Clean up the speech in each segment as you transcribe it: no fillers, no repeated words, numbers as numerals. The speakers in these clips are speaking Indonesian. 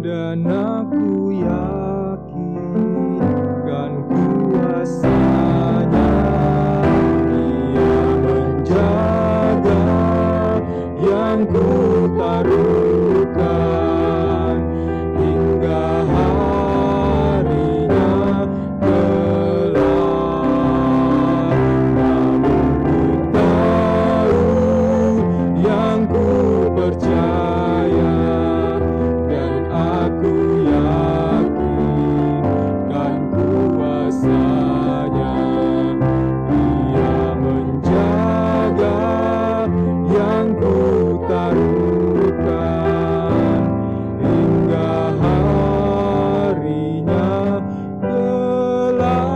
dan aku yakin kan kuasanya. Dia menjaga yang ku taruhkan hingga harinya kelak. Namun ku tahu yang ku percaya dan aku yakin kan kuasanya. Dia menjaga yang ku taruhkan hingga harinya kelak.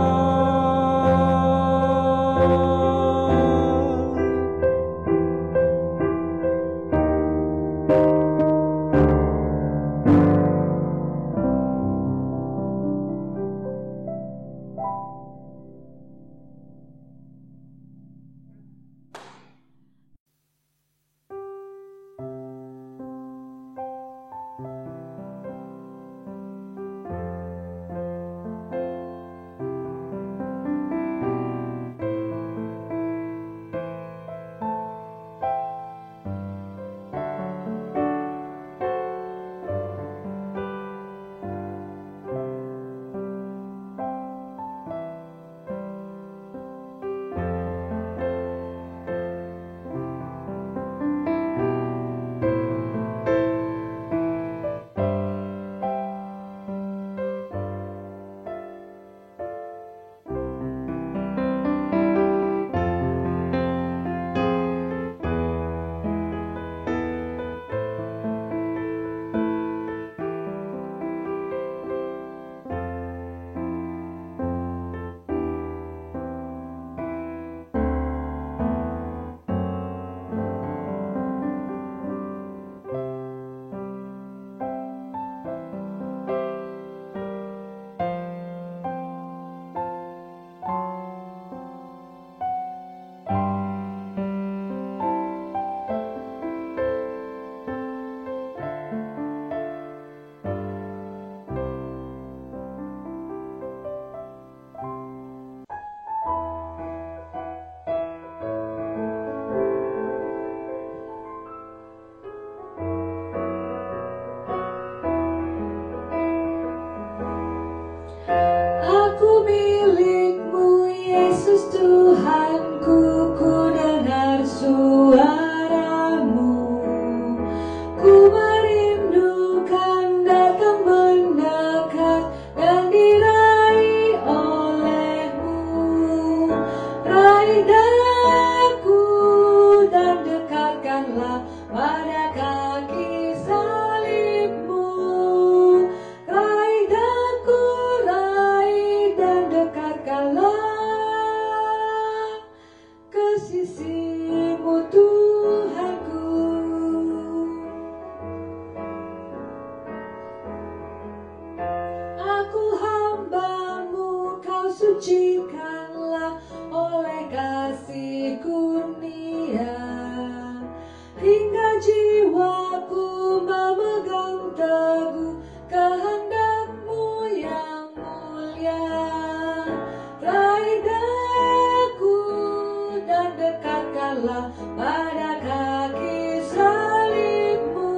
Aku milikmu, Yesus Tuhanku, ku dengar suaramu. Ku merindukan datang mendekat dan diraih olehmu. Raih daku dan dekatkanlah pada kaki salibmu. Raih daku, raih dan dekatkanlah ke sisimu Tuhanku. Aku hambamu, kau sucikanlah oleh kasih kurnia, hingga jiwaku memegang teguh kehendakmu yang mulia. Raih daku dan dekatkanlah pada kaki salibmu.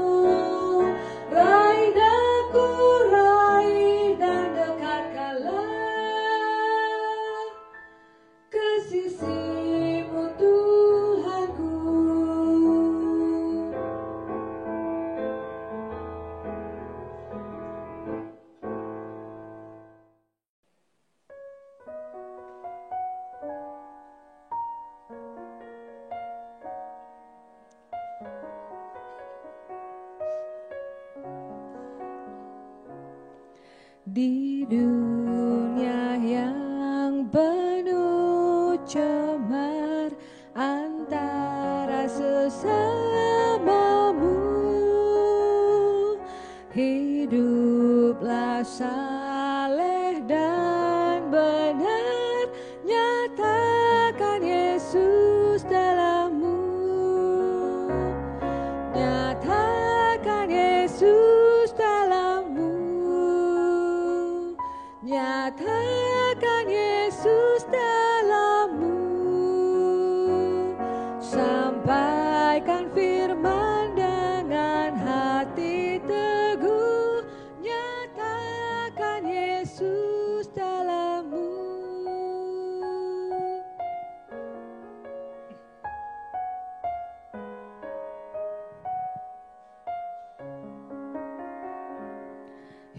Raih daku, raih dan dekatkanlah ke sisimu Tuhanku. Di dunia yang penuh cemar antara sesamamu, hiduplah saleh dan benar, nyatakan Yesus dalammu, nyatakan Yesus dalammu.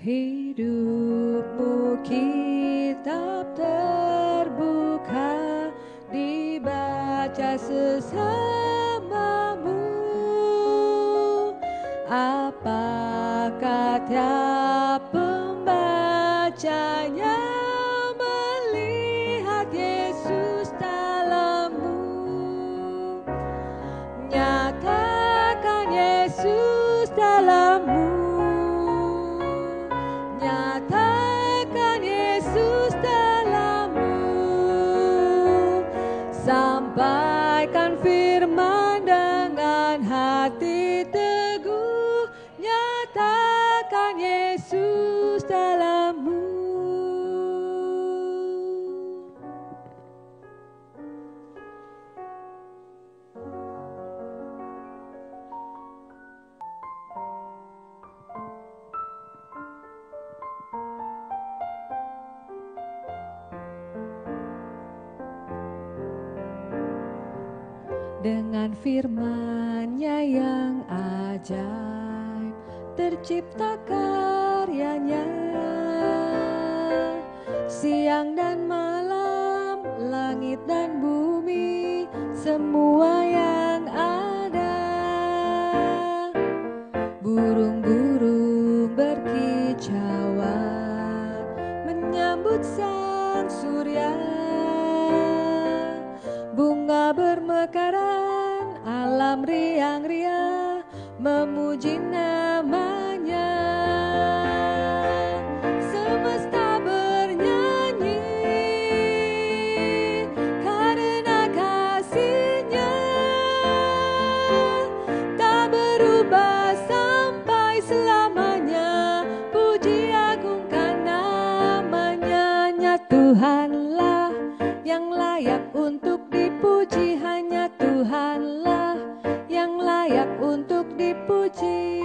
Hidupmu kitab terbuka, dibaca sesamamu. Apakah tiap pembacanya melihat Yesus dalammu? Nyatakan Yesus dalammu. Nyatakan Yesus dalammu. Sampaikan firman dengan hati teguh. Nyatakan Yesus dalammu. Dengan firman-Nya yang ajaib, tercipta karyanya. Siang dan malam, langit dan bumi, semua yang ada. Burung-burung berkicauan, menyambut sang surya. Bunga bermekaran, alam riang-riang, memuji namanya. Semesta bernyanyi karena kasih-Nya, tak berubah sampai selamanya. Puji agungkan namanya. Nya Tuhanlah yang layak untuk dipuji, hanya Tuhanlah yang layak untuk dipuji.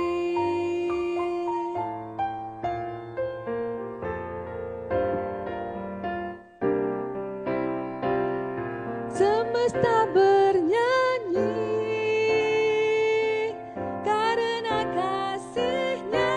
Semesta bernyanyi karena kasih-Nya,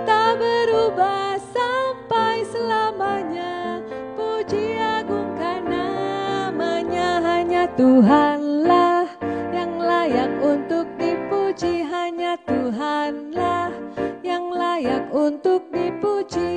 tak berubah sampai selamanya. Puji agungkan namanya. Hanya Tuhanlah yang layak untuk dipuji, hanya Tuhanlah yang layak untuk dipuji.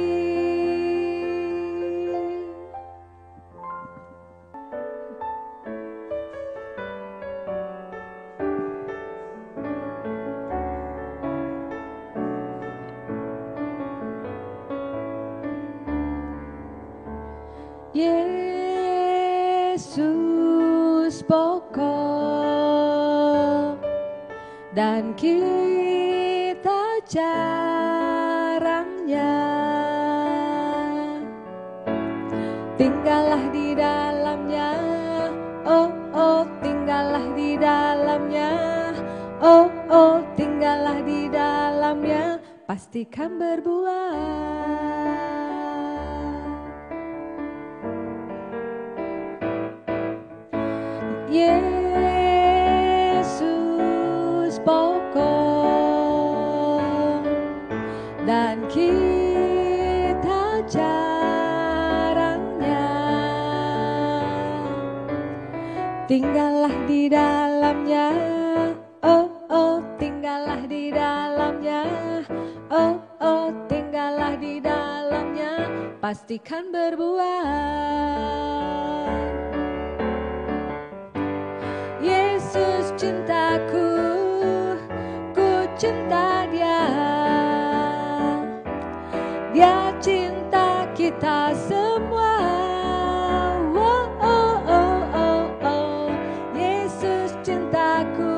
Yesus pokok dan kita jarangnya. Tinggallah di dalamnya, oh oh, tinggallah di dalamnya, oh oh, tinggallah di dalamnya, pastikan berbuah. Yesus pokok dan kita jarangnya. Tinggallah di dalamnya, oh oh, tinggallah di dalamnya, oh oh, tinggallah di dalamnya, pastikan berbuah. Yesus cintaku, ku cinta Dia. Dia cinta kita semua. Oh, oh, oh, oh, oh. Yesus cintaku,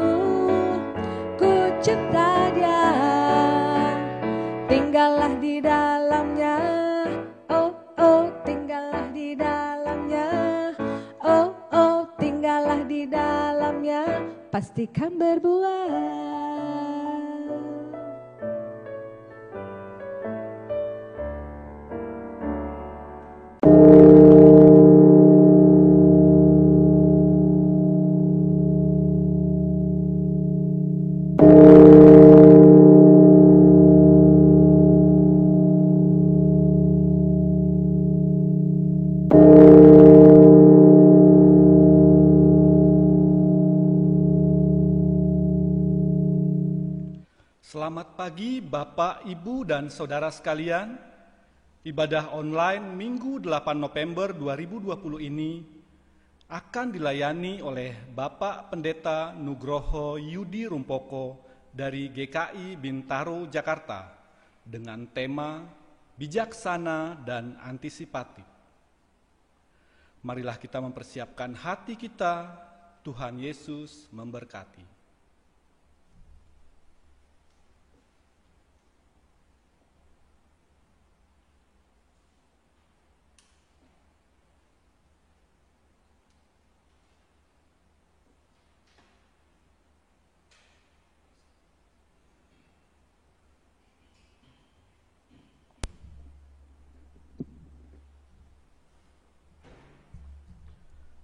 ku cinta Dia. Tinggallah di dalamnya, oh, oh, tinggallah di dalamnya, oh, oh, tinggallah di dalamnya, pastikan berbuah. pagi Bapak, Ibu, dan Saudara sekalian. Ibadah online Minggu 8 November 2020 ini akan dilayani oleh Bapak Pendeta Nugroho Yudi Rumpoko dari GKI Bintaro, Jakarta dengan tema Bijaksana dan Antisipatif. Marilah kita mempersiapkan hati kita, Tuhan Yesus memberkati.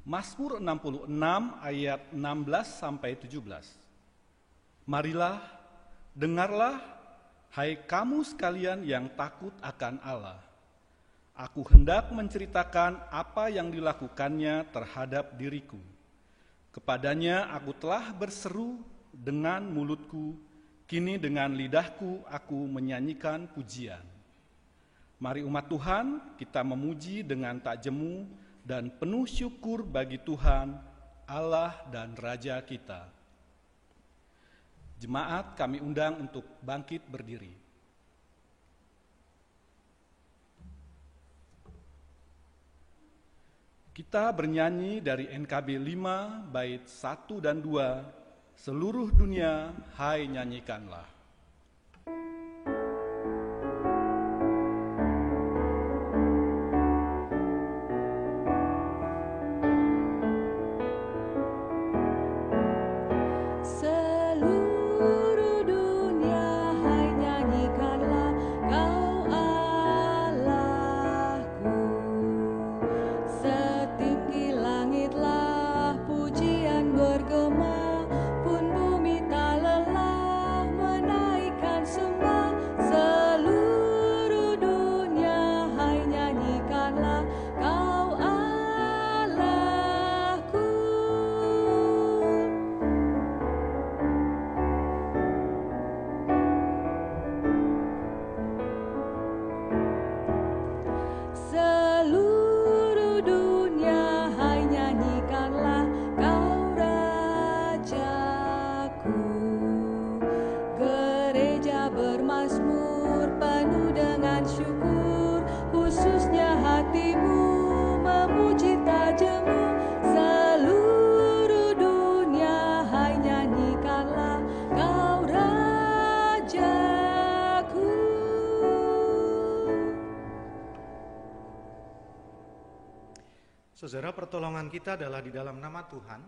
Mazmur 66 ayat 16-17. Marilah, dengarlah, hai kamu sekalian yang takut akan Allah. Aku hendak menceritakan apa yang dilakukannya terhadap diriku. Kepadanya aku telah berseru dengan mulutku, kini dengan lidahku aku menyanyikan pujian. Mari umat Tuhan, kita memuji dengan tak jemu dan penuh syukur bagi Tuhan, Allah dan Raja kita. Jemaat kami undang untuk bangkit berdiri. Kita bernyanyi dari NKB 5 bait 1 dan 2, seluruh dunia hai nyanyikanlah. Saudara, pertolongan kita adalah di dalam nama Tuhan,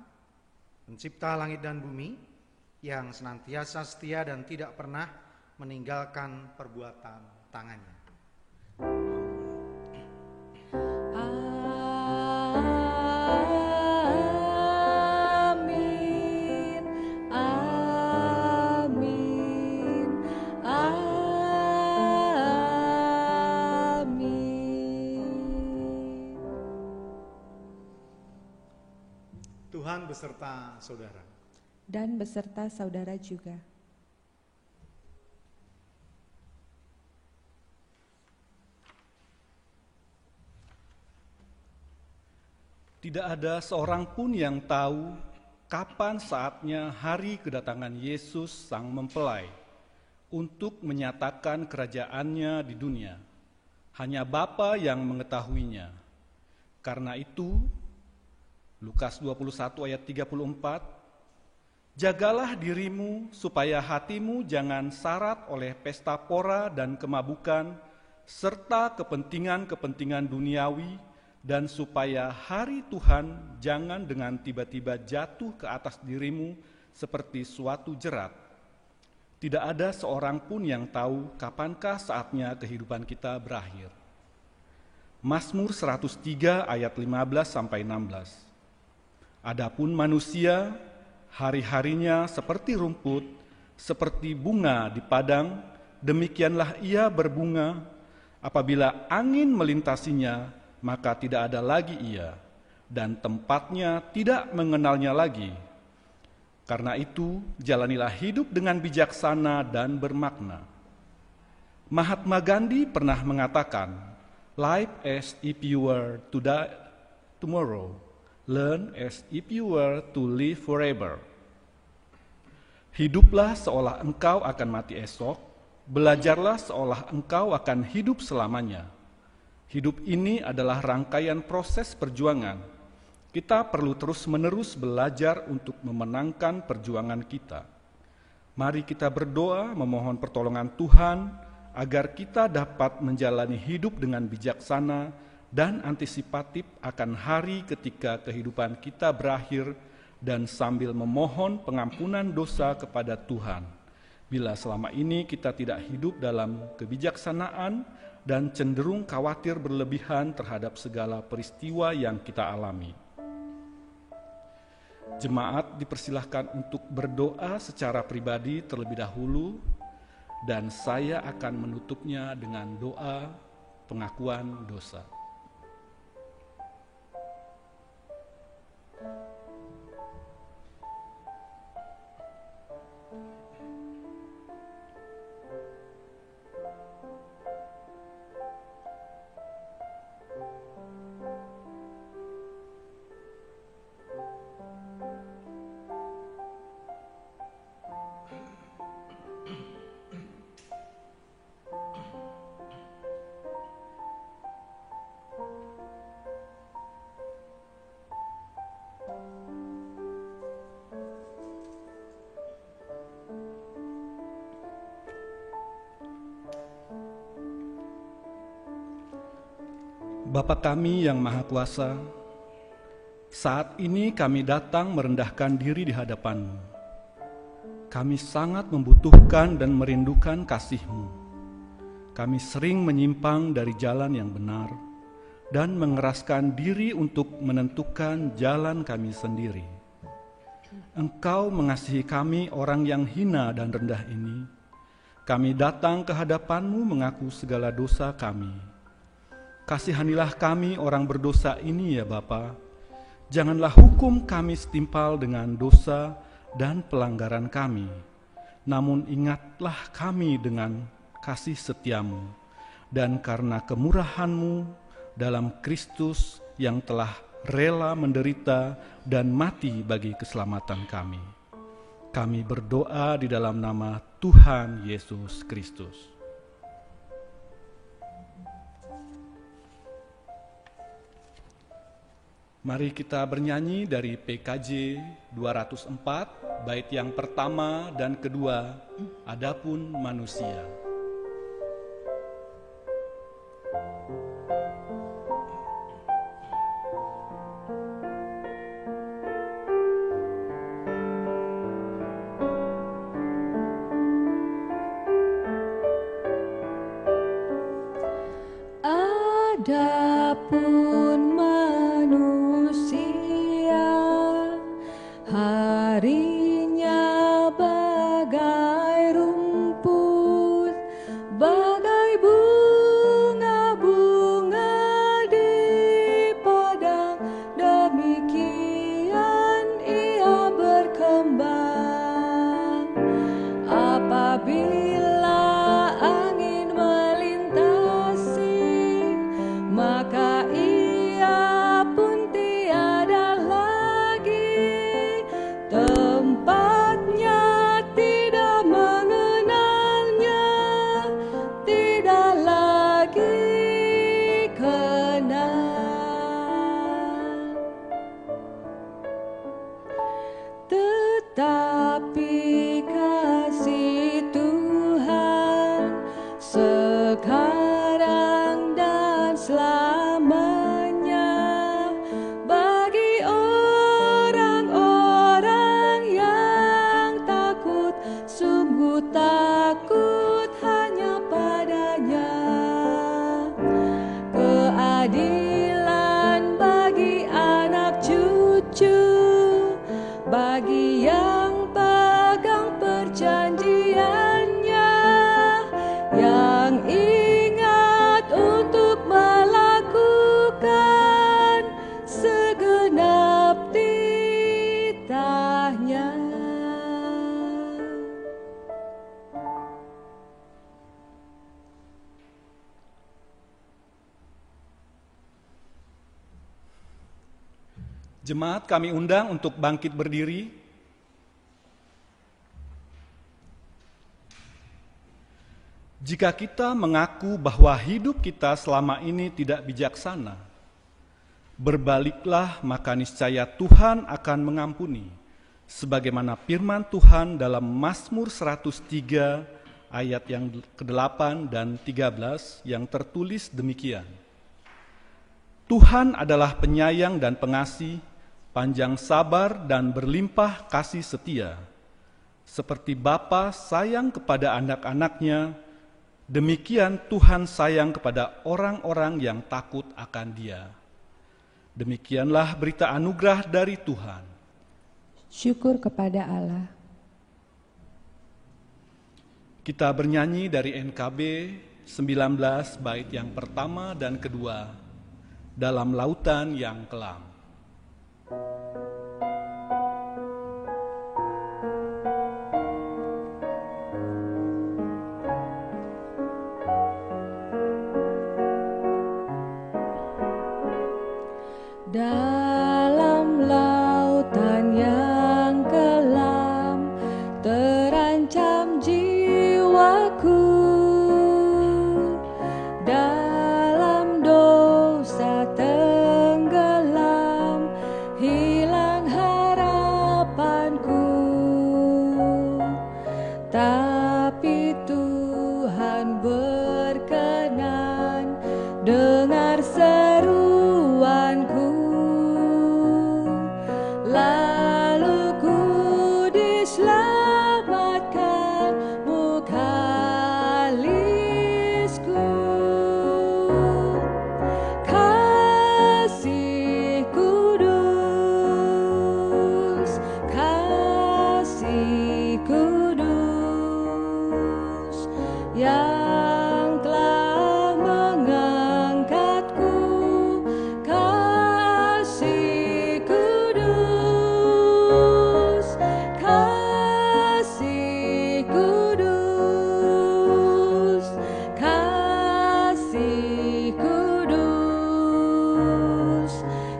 pencipta langit dan bumi, yang senantiasa setia dan tidak pernah meninggalkan perbuatan tangannya. Tuhan beserta saudara. Dan beserta saudara juga. Tidak ada seorang pun yang tahu kapan saatnya hari kedatangan Yesus Sang Mempelai untuk menyatakan kerajaannya di dunia. Hanya Bapa yang mengetahuinya. Karena itu, Lukas 21 ayat 34, jagalah dirimu supaya hatimu jangan syarat oleh pesta pora dan kemabukan, serta kepentingan-kepentingan duniawi, dan supaya hari Tuhan jangan dengan tiba-tiba jatuh ke atas dirimu seperti suatu jerat. Tidak ada seorang pun yang tahu kapankah saatnya kehidupan kita berakhir. Mazmur 103 ayat 15-16. Adapun manusia, hari-harinya seperti rumput, seperti bunga di padang, demikianlah ia berbunga. Apabila angin melintasinya, maka tidak ada lagi ia, dan tempatnya tidak mengenalnya lagi. Karena itu, jalanilah hidup dengan bijaksana dan bermakna. Mahatma Gandhi pernah mengatakan, "Life as if you were to die tomorrow, learn as if you were to live forever." Hiduplah seolah engkau akan mati esok, belajarlah seolah engkau akan hidup selamanya. Hidup ini adalah rangkaian proses perjuangan. Kita perlu terus-menerus belajar untuk memenangkan perjuangan kita. Mari kita berdoa memohon pertolongan Tuhan agar kita dapat menjalani hidup dengan bijaksana dan antisipatif akan hari ketika kehidupan kita berakhir, dan sambil memohon pengampunan dosa kepada Tuhan bila selama ini kita tidak hidup dalam kebijaksanaan dan cenderung khawatir berlebihan terhadap segala peristiwa yang kita alami. Jemaat dipersilahkan untuk berdoa secara pribadi terlebih dahulu, dan saya akan menutupnya dengan doa pengakuan dosa. Bapa kami yang Maha Kuasa, saat ini kami datang merendahkan diri di hadapan-Mu. Kami sangat membutuhkan dan merindukan kasih-Mu. Kami sering menyimpang dari jalan yang benar dan mengeraskan diri untuk menentukan jalan kami sendiri. Engkau mengasihi kami orang yang hina dan rendah ini. Kami datang ke hadapan-Mu mengaku segala dosa kami. Kasihanilah kami orang berdosa ini ya Bapa. Janganlah hukum kami setimpal dengan dosa dan pelanggaran kami. Namun ingatlah kami dengan kasih setia-Mu. Dan karena kemurahan-Mu dalam Kristus yang telah rela menderita dan mati bagi keselamatan kami. Kami berdoa di dalam nama Tuhan Yesus Kristus. Mari kita bernyanyi dari PKJ 204, bait yang pertama dan kedua, Adapun Manusia. Adapun manusia, harinya bagai rumput, bagai bunga-bunga di padang, demikian ia berkembang. Apabila angin melintasi, maka ia pun tiada lagi, tempatnya tidak mengenalnya, tidak lagi kenal. Tetapi kasih Tuhan sekarang dan selamanya bagi orang-orang yang takut, sungguh takut hanya padanya. Keadilan bagi anak cucu, bagi yang pegang perjanjiannya, yang ingat untuk melakukan segenap titahnya. Jemaat kami undang untuk bangkit berdiri. Jika kita mengaku bahwa hidup kita selama ini tidak bijaksana, berbaliklah maka niscaya Tuhan akan mengampuni. Sebagaimana firman Tuhan dalam Mazmur 103 ayat yang ke-8 dan 13 yang tertulis demikian. Tuhan adalah penyayang dan pengasih, panjang sabar dan berlimpah kasih setia. Seperti Bapa sayang kepada anak-anaknya, demikian Tuhan sayang kepada orang-orang yang takut akan Dia. Demikianlah berita anugerah dari Tuhan. Syukur kepada Allah. Kita bernyanyi dari NKB 19 bait yang pertama dan kedua, Dalam Lautan yang Kelam. Dalam lautan yang kelam terancam jiwaku, dalam dosa tenggelam hilang harapanku, tapi Tuhan berkenan dengar seruanku. Lalu ku diselamatkan mukalisku. Kasih kudus, kasih kudus yang telah mengangkatku. Kasih kudus, kasih kudus, kasih kudus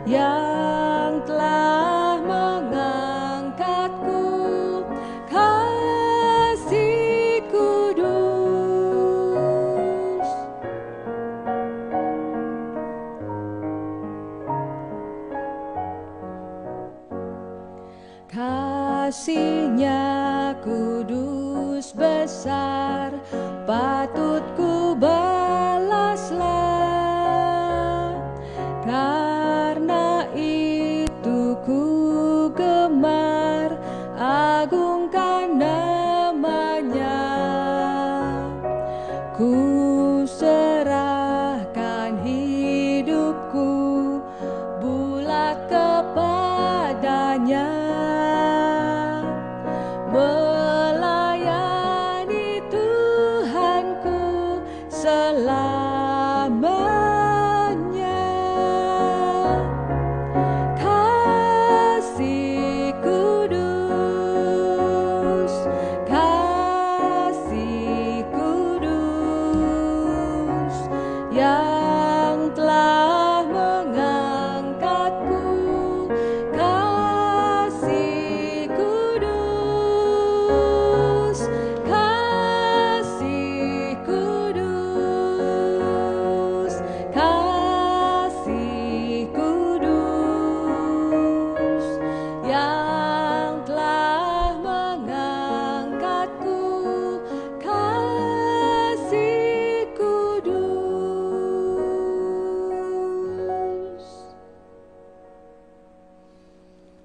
yang telah mengangkatku. Kasih kudus. Kasih-Nya kudus besar, patut ku balaslah. Karena itu ku gemar agungkan nama-Nya. Ku serahkan hidupku bulat kepada-Nya, melayani Tuhanku selamanya. Kasih kudus, kasih kudus yang telah mengangkatku. Kasih kudus, kasih kudus, kasih kudus yang telah mengangkatku. Kasih kudus.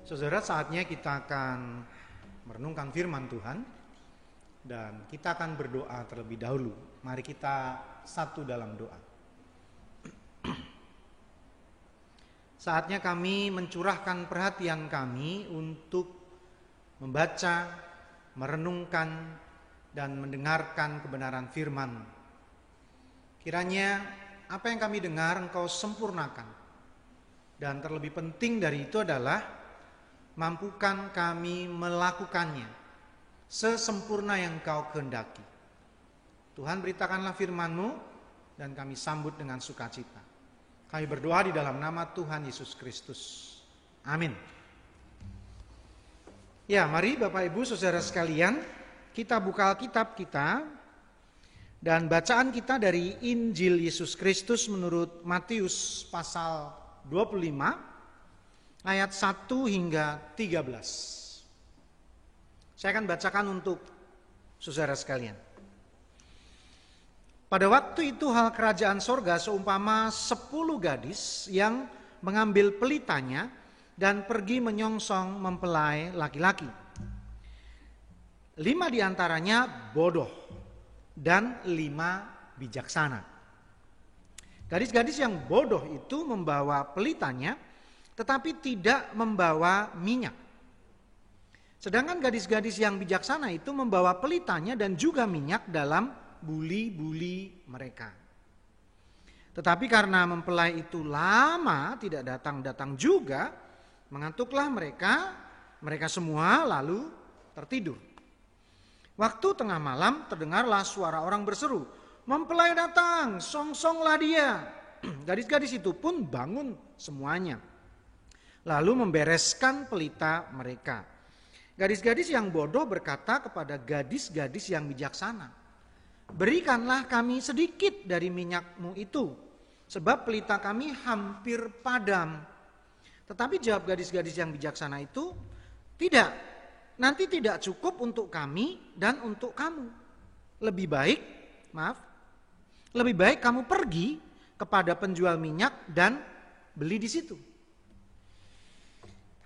Saudara, saatnya kita akan merenungkan firman Tuhan dan kita akan berdoa terlebih dahulu. Mari kita satu dalam doa. Saatnya kami mencurahkan perhatian kami untuk membaca, merenungkan, dan mendengarkan kebenaran firman. Kiranya apa yang kami dengar Engkau sempurnakan. Dan terlebih penting dari itu adalah mampukan kami melakukannya sesempurna yang Engkau kehendaki. Tuhan, beritakanlah firman-Mu dan kami sambut dengan sukacita. Kami berdoa di dalam nama Tuhan Yesus Kristus. Amin. Ya, mari Bapak Ibu Saudara sekalian, kita buka Alkitab kita dan bacaan kita dari Injil Yesus Kristus menurut Matius pasal 25 ayat 1 hingga 13. Saya akan bacakan untuk saudara sekalian. Pada waktu itu hal kerajaan sorga seumpama 10 gadis yang mengambil pelitanya dan pergi menyongsong mempelai laki-laki. 5 diantaranya bodoh dan 5 bijaksana. Gadis-gadis yang bodoh itu membawa pelitanya tetapi tidak membawa minyak. Sedangkan gadis-gadis yang bijaksana itu membawa pelitanya dan juga minyak dalam buli-buli mereka. Tetapi karena mempelai itu lama tidak datang-datang juga, mengantuklah mereka semua lalu tertidur. Waktu tengah malam terdengarlah suara orang berseru, "Mempelai datang, songsonglah dia." Gadis-gadis itu pun bangun semuanya, lalu membereskan pelita mereka. Gadis-gadis yang bodoh berkata kepada gadis-gadis yang bijaksana, "Berikanlah kami sedikit dari minyakmu itu, sebab pelita kami hampir padam." Tetapi jawab gadis-gadis yang bijaksana itu, "Tidak, nanti tidak cukup untuk kami dan untuk kamu. Lebih baik kamu pergi kepada penjual minyak dan beli di situ."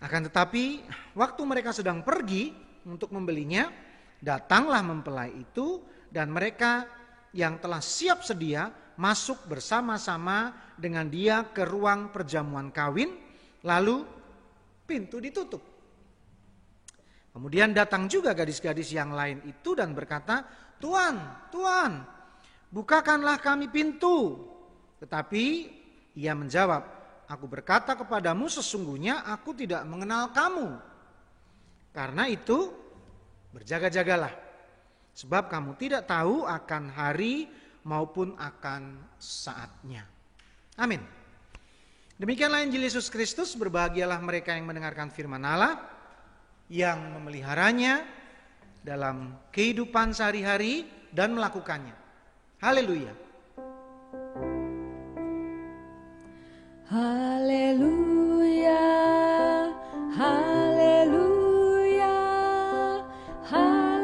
Akan tetapi waktu mereka sedang pergi untuk membelinya, datanglah mempelai itu dan mereka yang telah siap sedia masuk bersama-sama dengan dia ke ruang perjamuan kawin. Lalu pintu ditutup. Kemudian datang juga gadis-gadis yang lain itu dan berkata, "Tuan, Tuan, bukakanlah kami pintu." Tetapi ia menjawab, "Aku berkata kepadamu sesungguhnya aku tidak mengenal kamu. Karena itu berjaga-jagalah, sebab kamu tidak tahu akan hari maupun akan saatnya." Amin. Demikianlah Injil Yesus Kristus. Berbahagialah mereka yang mendengarkan firman Allah, yang memeliharanya dalam kehidupan sehari-hari dan melakukannya. Haleluya. Haleluya, haleluya, haleluya.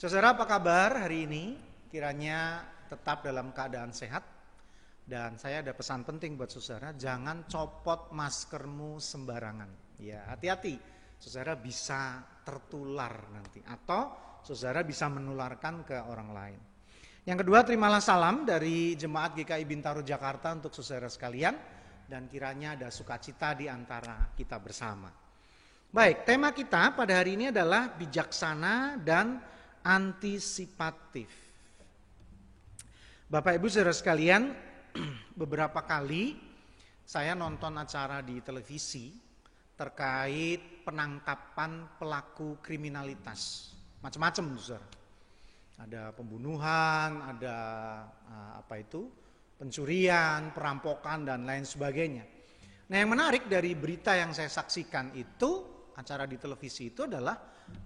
Saudara, apa kabar hari ini? Kiranya tetap dalam keadaan sehat. Dan saya ada pesan penting buat saudara, jangan copot maskermu sembarangan. Ya, hati-hati. Saudara bisa tertular nanti, atau saudara bisa menularkan ke orang lain. Yang kedua, terimalah salam dari Jemaat GKI Bintaro Jakarta untuk saudara sekalian, dan kiranya ada sukacita di antara kita bersama. Baik, tema kita pada hari ini adalah bijaksana dan antisipatif. Bapak Ibu saudara sekalian, beberapa kali saya nonton acara di televisi terkait penangkapan pelaku kriminalitas. Macam-macam, saudara. Ada pembunuhan, ada pencurian, perampokan dan lain sebagainya. Nah, yang menarik dari berita yang saya saksikan itu, acara di televisi itu adalah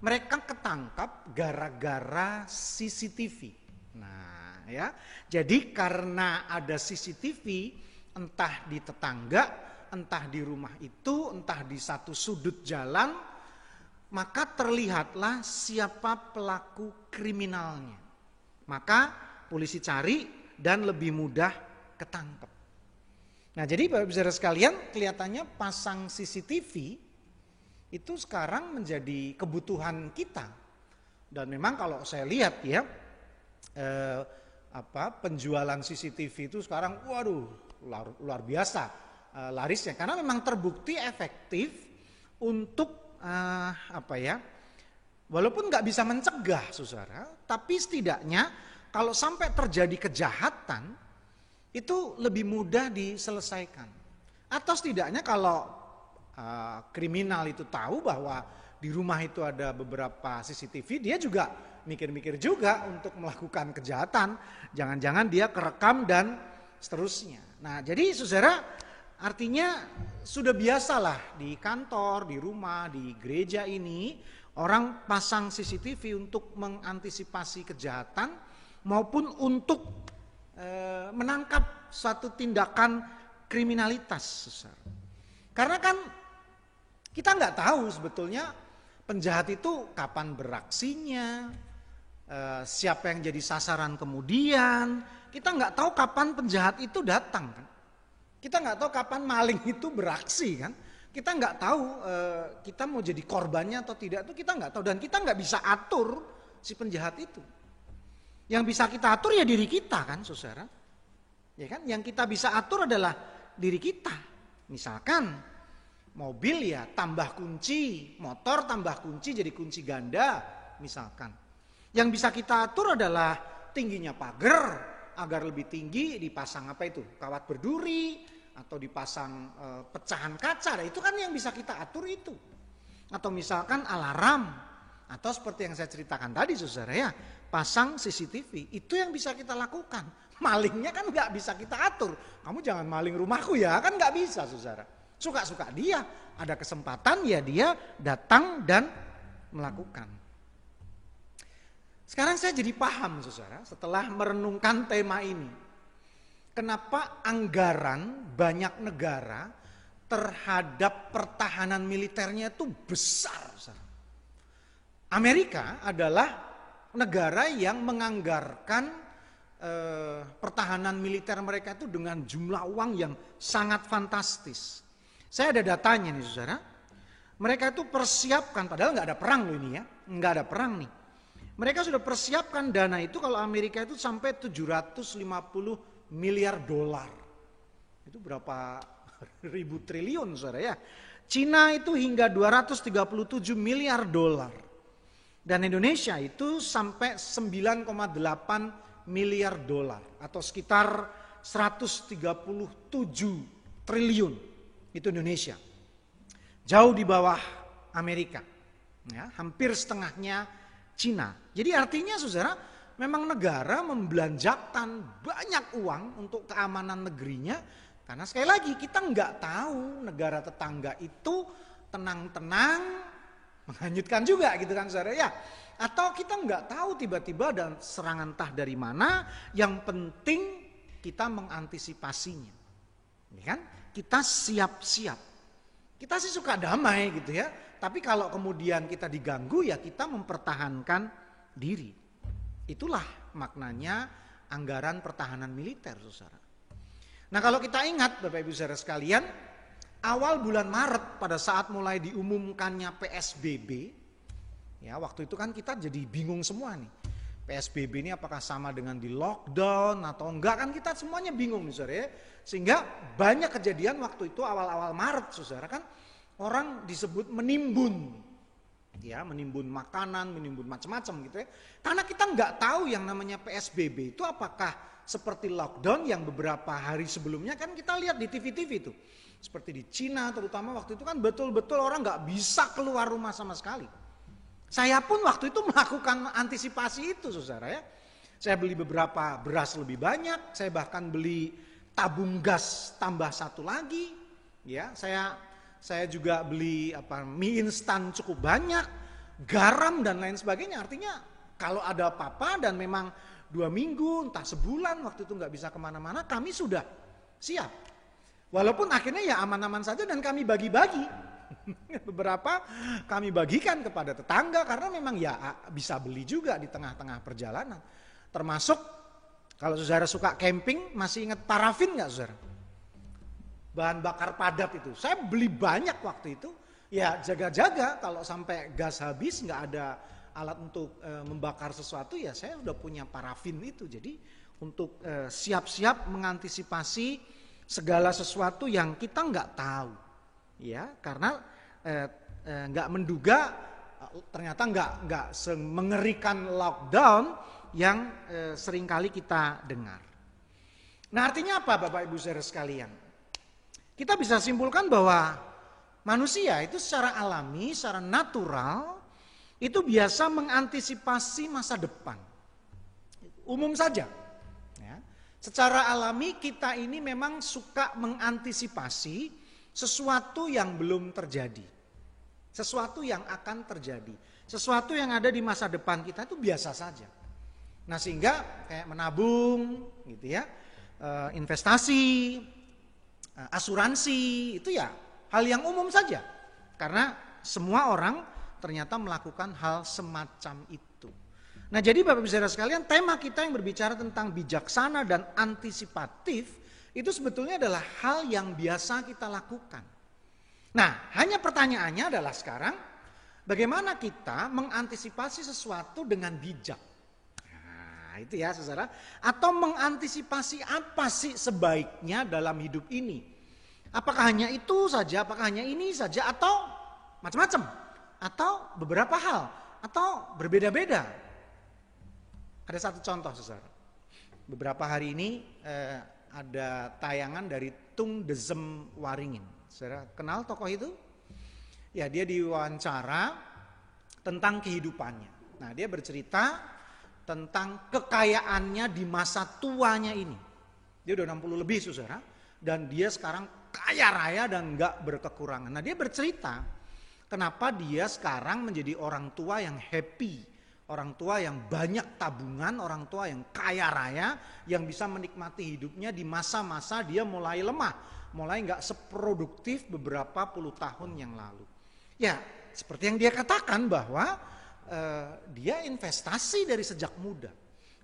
mereka ketangkap gara-gara CCTV. Nah, ya. Jadi karena ada CCTV, entah di tetangga, entah di rumah itu, entah di satu sudut jalan, maka terlihatlah siapa pelaku kriminalnya. Maka polisi cari dan lebih mudah ketangkep. Nah, jadi Bapak Ibu Saudara sekalian, kelihatannya pasang CCTV itu sekarang menjadi kebutuhan kita. Dan memang kalau saya lihat ya, penjualan CCTV itu sekarang luar biasa larisnya, karena memang terbukti efektif untuk walaupun nggak bisa mencegah saudara, tapi setidaknya kalau sampai terjadi kejahatan itu lebih mudah diselesaikan. Atau setidaknya kalau kriminal itu tahu bahwa di di rumah itu ada beberapa CCTV, dia juga mikir-mikir juga untuk melakukan kejahatan. Jangan-jangan dia kerekam dan seterusnya. Nah, jadi saudara, artinya sudah biasalah di kantor, di rumah, di gereja ini orang pasang CCTV untuk mengantisipasi kejahatan maupun untuk menangkap suatu tindakan kriminalitas, saudara. Karena kan kita nggak tahu sebetulnya penjahat itu kapan beraksinya, siapa yang jadi sasaran kemudian. Kita nggak tahu kapan penjahat itu datang kan. Kita nggak tahu kapan maling itu beraksi kan. Kita nggak tahu kita mau jadi korbannya atau tidak, itu kita nggak tahu. Dan kita nggak bisa atur si penjahat itu. Yang bisa kita atur ya diri kita kan, saudara. Ya kan, yang kita bisa atur adalah diri kita. Misalkan mobil ya tambah kunci, motor tambah kunci jadi kunci ganda misalkan. Yang bisa kita atur adalah tingginya pagar, agar lebih tinggi dipasang apa itu? Kawat berduri atau dipasang pecahan kaca. Nah, itu kan yang bisa kita atur itu. Atau misalkan alarm, atau seperti yang saya ceritakan tadi saudara ya, pasang CCTV, itu yang bisa kita lakukan. Malingnya kan nggak bisa kita atur. Kamu jangan maling rumahku ya, kan nggak bisa saudara. Suka-suka dia, ada kesempatan ya dia datang dan melakukan. Sekarang saya jadi paham saudara setelah merenungkan tema ini. Kenapa anggaran banyak negara terhadap pertahanan militernya itu besar saudara. Amerika adalah negara yang menganggarkan pertahanan militer mereka itu dengan jumlah uang yang sangat fantastis. Saya ada datanya nih saudara. Mereka itu persiapkan, padahal nggak ada perang loh ini ya, nggak ada perang nih. Mereka sudah persiapkan dana itu kalau Amerika itu sampai 750 miliar dolar. Itu berapa ribu triliun saudara ya. Cina itu hingga 237 miliar dolar. Dan Indonesia itu sampai 9,8 miliar dolar atau sekitar 137 triliun. Itu Indonesia. Jauh di bawah Amerika. Ya, hampir setengahnya Cina. Jadi artinya saudara, memang negara membelanjakan banyak uang untuk keamanan negerinya. Karena sekali lagi kita nggak tahu negara tetangga itu tenang-tenang menghanyutkan juga gitu kan saudara ya. Atau kita nggak tahu tiba-tiba ada serangan entah dari mana, yang penting kita mengantisipasinya. Ini kan kita siap-siap. Kita sih suka damai gitu ya, tapi kalau kemudian kita diganggu ya kita mempertahankan diri. Itulah maknanya anggaran pertahanan militer saudara. Nah kalau kita ingat Bapak Ibu saudara sekalian, awal bulan Maret pada saat mulai diumumkannya PSBB, ya waktu itu kan kita jadi bingung semua nih. PSBB ini apakah sama dengan di lockdown atau enggak, kan kita semuanya bingung nih saudara ya. Sehingga banyak kejadian waktu itu awal-awal Maret saudara kan, orang disebut menimbun. Ya, menimbun makanan, menimbun macam-macam gitu ya. Karena kita nggak tahu yang namanya PSBB itu apakah seperti lockdown yang beberapa hari sebelumnya kan kita lihat di TV-TV itu. Seperti di Cina terutama waktu itu kan betul-betul orang nggak bisa keluar rumah sama sekali. Saya pun waktu itu melakukan antisipasi itu saudara ya. Saya beli beberapa beras lebih banyak, saya bahkan beli tabung gas tambah satu lagi. Ya, saya juga beli mie instan cukup banyak, garam dan lain sebagainya. Artinya kalau ada apa-apa dan memang 2 minggu, entah sebulan waktu itu nggak bisa kemana-mana, kami sudah siap. Walaupun akhirnya ya aman-aman saja dan kami bagi-bagi. Beberapa kami bagikan kepada tetangga karena memang ya bisa beli juga di tengah-tengah perjalanan. Termasuk kalau saudara suka camping, masih ingat parafin nggak saudara? Bahan bakar padat itu. Saya beli banyak waktu itu. Ya jaga-jaga kalau sampai gas habis nggak ada alat untuk membakar sesuatu, ya saya udah punya parafin itu. Jadi untuk siap-siap mengantisipasi segala sesuatu yang kita nggak tahu. Ya, karena nggak menduga ternyata nggak mengerikan lockdown yang seringkali kita dengar. Nah artinya apa Bapak Ibu saudara sekalian? Kita bisa simpulkan bahwa Manusia itu secara alami, secara natural, itu biasa mengantisipasi masa depan. Umum saja. Ya. Secara alami kita ini memang suka mengantisipasi sesuatu yang belum terjadi. Sesuatu yang akan terjadi. Sesuatu yang ada di masa depan kita itu biasa saja. Nah sehingga kayak menabung gitu ya, investasi, asuransi itu ya hal yang umum saja. Karena semua orang ternyata melakukan hal semacam itu. Nah jadi Bapak Ibu Saudara sekalian, tema kita yang berbicara tentang bijaksana dan antisipatif itu sebetulnya adalah hal yang biasa kita lakukan. Nah hanya pertanyaannya adalah sekarang, bagaimana kita mengantisipasi sesuatu dengan bijak? Nah itu ya saudara, atau mengantisipasi apa sih sebaiknya dalam hidup ini? Apakah hanya itu saja, apakah hanya ini saja, atau macam-macam, atau beberapa hal, atau berbeda-beda. Ada satu contoh saudara. Beberapa hari ini ada tayangan dari Tung Desem Waringin. Saudara kenal tokoh itu? Ya dia diwawancara tentang kehidupannya. Nah dia bercerita tentang kekayaannya di masa tuanya ini. Dia udah 60 lebih saudara. Dan dia sekarang kaya raya dan gak berkekurangan. Nah dia bercerita kenapa dia sekarang menjadi orang tua yang happy. Orang tua yang banyak tabungan, orang tua yang kaya raya. Yang bisa menikmati hidupnya di masa-masa dia mulai lemah. Mulai gak seproduktif beberapa puluh tahun yang lalu. Ya seperti yang dia katakan bahwa dia investasi dari sejak muda.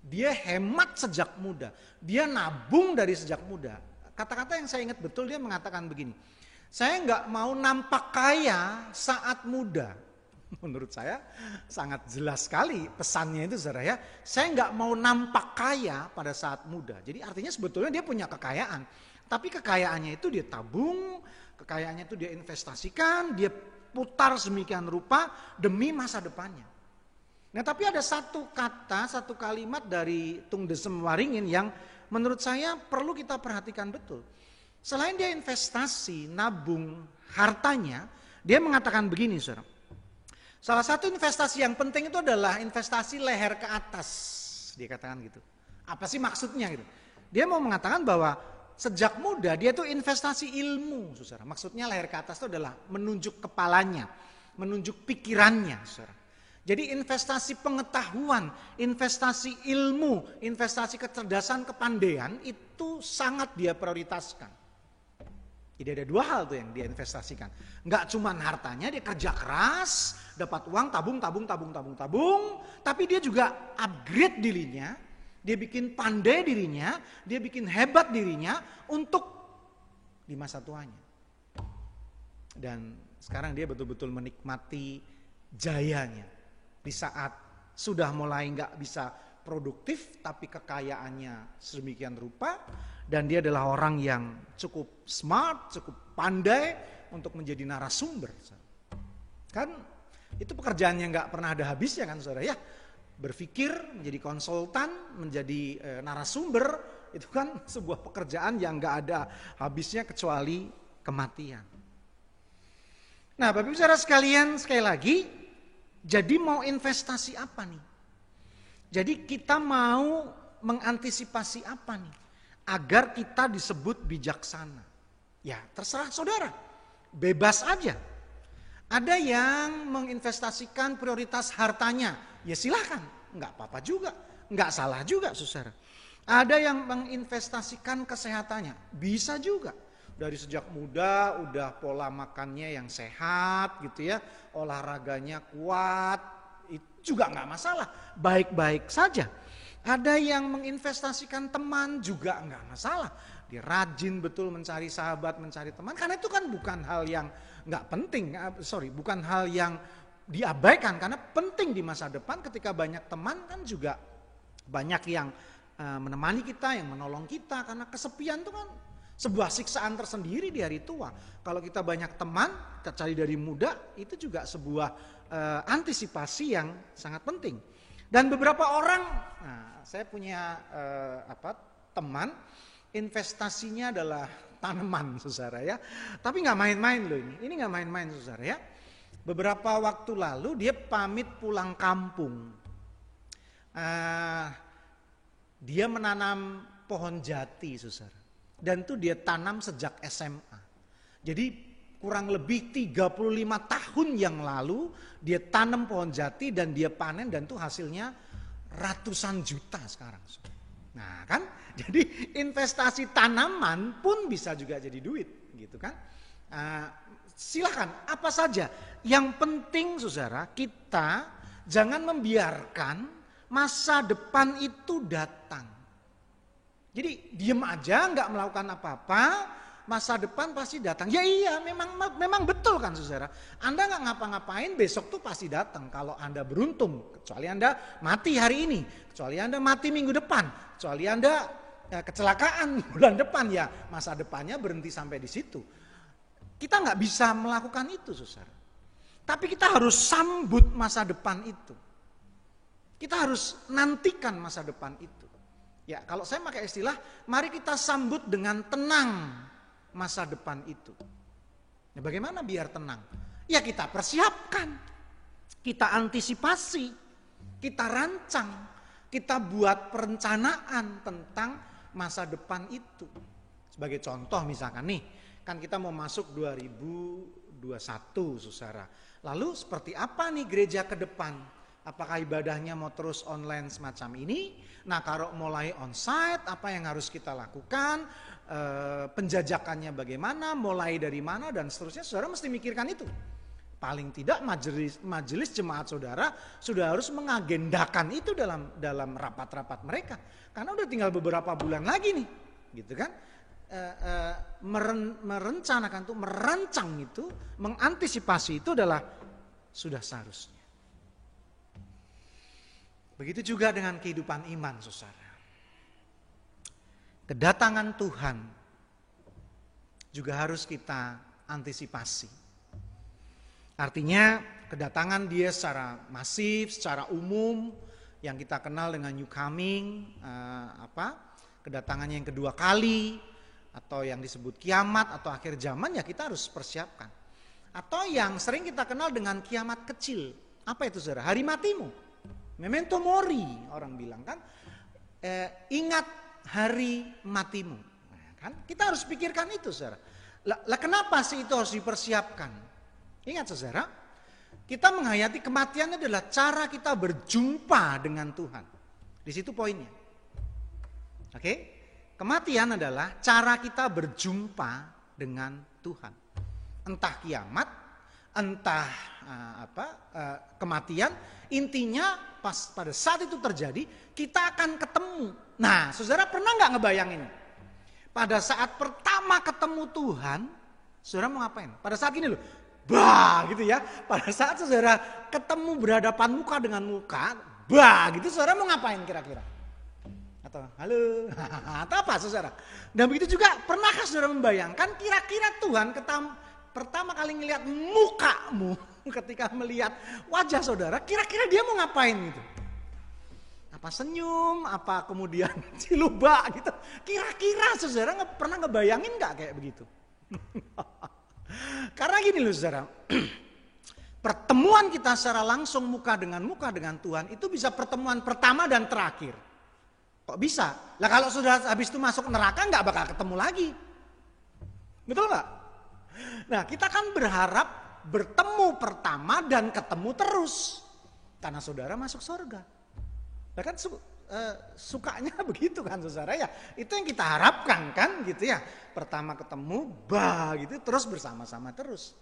Dia hemat sejak muda. Dia nabung dari sejak muda. Kata-kata yang saya ingat betul dia mengatakan begini. Saya nggak mau nampak kaya saat muda. Menurut saya sangat jelas sekali pesannya itu saudara ya. Saya nggak mau nampak kaya pada saat muda. Jadi artinya sebetulnya dia punya kekayaan. Tapi kekayaannya itu dia tabung. Kekayaannya itu dia investasikan. Dia putar sedemikian rupa demi masa depannya. Nah tapi ada satu kata, satu kalimat dari Tung Desem Waringin yang menurut saya perlu kita perhatikan betul. Selain dia investasi, nabung hartanya, dia mengatakan begini saudara. Salah satu investasi yang penting itu adalah investasi leher ke atas. Dia katakan gitu. Apa sih maksudnya gitu? Dia mau mengatakan bahwa sejak muda dia tuh investasi ilmu saudara. Maksudnya leher ke atas itu adalah menunjuk kepalanya, menunjuk pikirannya saudara. Jadi investasi pengetahuan, investasi ilmu, investasi kecerdasan, kepandaian itu sangat dia prioritaskan. Jadi ada dua hal tuh yang dia investasikan. Enggak cuma hartanya, dia kerja keras, dapat uang, tabung, tapi dia juga upgrade dirinya, dia bikin pandai dirinya, dia bikin hebat dirinya untuk di masa tuanya. Dan sekarang dia betul-betul menikmati jayanya. Di saat sudah mulai nggak bisa produktif tapi kekayaannya sedemikian rupa dan dia adalah orang yang cukup smart, cukup pandai untuk menjadi narasumber. Kan itu pekerjaan yang nggak pernah ada habisnya kan saudara ya. Berpikir, menjadi konsultan, menjadi narasumber itu kan sebuah pekerjaan yang nggak ada habisnya kecuali kematian. Nah Bapak Ibu Saudara sekalian sekali lagi. Jadi mau investasi apa nih? Jadi kita mau mengantisipasi apa nih? Agar kita disebut bijaksana. Ya terserah saudara, bebas aja. Ada yang menginvestasikan prioritas hartanya, ya silahkan, nggak apa-apa juga, nggak salah juga saudara. Ada yang menginvestasikan kesehatannya, bisa juga. Dari sejak muda udah pola makannya yang sehat gitu ya, olahraganya kuat, itu juga nggak masalah, baik-baik saja. Ada yang menginvestasikan teman juga nggak masalah, dia rajin betul mencari sahabat, mencari teman, karena itu kan bukan hal yang nggak penting, bukan hal yang diabaikan, karena penting di masa depan ketika banyak teman kan juga banyak yang menemani kita, yang menolong kita, karena kesepian itu kan sebuah siksaan tersendiri di hari tua. Kalau kita banyak teman, kita cari dari muda, itu juga sebuah antisipasi yang sangat penting. Dan beberapa orang, saya punya teman, investasinya adalah tanaman, saudara ya. Tapi nggak main-main loh ini nggak main-main, saudara ya. Beberapa waktu lalu dia pamit pulang kampung. Dia menanam pohon jati, saudara. Dan itu dia tanam sejak SMA. Jadi kurang lebih 35 tahun yang lalu dia tanam pohon jati dan dia panen, dan itu hasilnya ratusan juta sekarang. Nah kan, jadi investasi tanaman pun bisa juga jadi duit gitu kan. Silakan apa saja. Yang penting saudara, kita jangan membiarkan masa depan itu datang. Jadi diem aja nggak melakukan apa-apa, masa depan pasti datang. Ya iya, memang betul kan saudara. Anda nggak ngapa-ngapain, besok tuh pasti datang. Kalau Anda beruntung, kecuali Anda mati hari ini, kecuali Anda mati minggu depan, kecuali Anda kecelakaan bulan depan, ya masa depannya berhenti sampai di situ. Kita nggak bisa melakukan itu, saudara. Tapi kita harus sambut masa depan itu. Kita harus nantikan masa depan itu. Ya, kalau saya pakai istilah, mari kita sambut dengan tenang masa depan itu. Nah, bagaimana biar tenang? Ya kita persiapkan, kita antisipasi, kita rancang, kita buat perencanaan tentang masa depan itu. Sebagai contoh misalkan nih, kan kita mau masuk 2021, saudara. Lalu seperti apa nih gereja ke depan? Apakah ibadahnya mau terus online semacam ini? Nah, kalau mulai onsite, apa yang harus kita lakukan? Penjajakannya bagaimana? Mulai dari mana? Dan seterusnya, saudara mesti mikirkan itu. Paling tidak majelis jemaat saudara sudah harus mengagendakan itu dalam rapat-rapat mereka. Karena udah tinggal beberapa bulan lagi nih, gitu kan? Merencanakan itu, merancang itu, mengantisipasi itu adalah sudah seharusnya. Begitu juga dengan kehidupan iman, saudara. Kedatangan Tuhan juga harus kita antisipasi. Artinya kedatangan dia secara masif, secara umum, yang kita kenal dengan new coming, kedatangannya yang kedua kali, atau yang disebut kiamat atau akhir zaman, ya kita harus persiapkan. Atau yang sering kita kenal dengan kiamat kecil. Apa itu saudara? Hari matimu. Memento mori, orang bilang kan. Ingat hari matimu. Nah, kan? Kita harus pikirkan itu saudara. Lah kenapa sih itu harus dipersiapkan? Ingat saudara, kita menghayati kematian adalah cara kita berjumpa dengan Tuhan. Di situ poinnya. Oke? Kematian adalah cara kita berjumpa dengan Tuhan. Entah kiamat, entah kematian, intinya pada saat itu terjadi kita akan ketemu. Nah, saudara pernah nggak ngebayangin? Pada saat pertama ketemu Tuhan, saudara mau ngapain? Pada saat ini loh, gitu ya. Pada saat saudara ketemu berhadapan muka dengan muka, gitu, saudara mau ngapain kira-kira? Atau halo, atau apa saudara? Dan begitu juga, pernahkah saudara membayangkan kira-kira Tuhan pertama kali ngelihat mukamu, ketika melihat wajah saudara, kira-kira dia mau ngapain gitu? Apa senyum, apa kemudian cilubak gitu? Kira-kira saudara pernah ngebayangin nggak kayak begitu? Karena gini loh saudara, pertemuan kita secara langsung muka dengan Tuhan itu bisa pertemuan pertama dan terakhir. Kok bisa? Lah kalau sudah habis itu masuk neraka nggak bakal ketemu lagi. Betul nggak? Nah kita kan berharap bertemu pertama dan ketemu terus. Karena saudara masuk surga. Nah kan sukanya begitu kan saudara ya. Itu yang kita harapkan kan gitu ya. Pertama ketemu, gitu terus bersama-sama terus.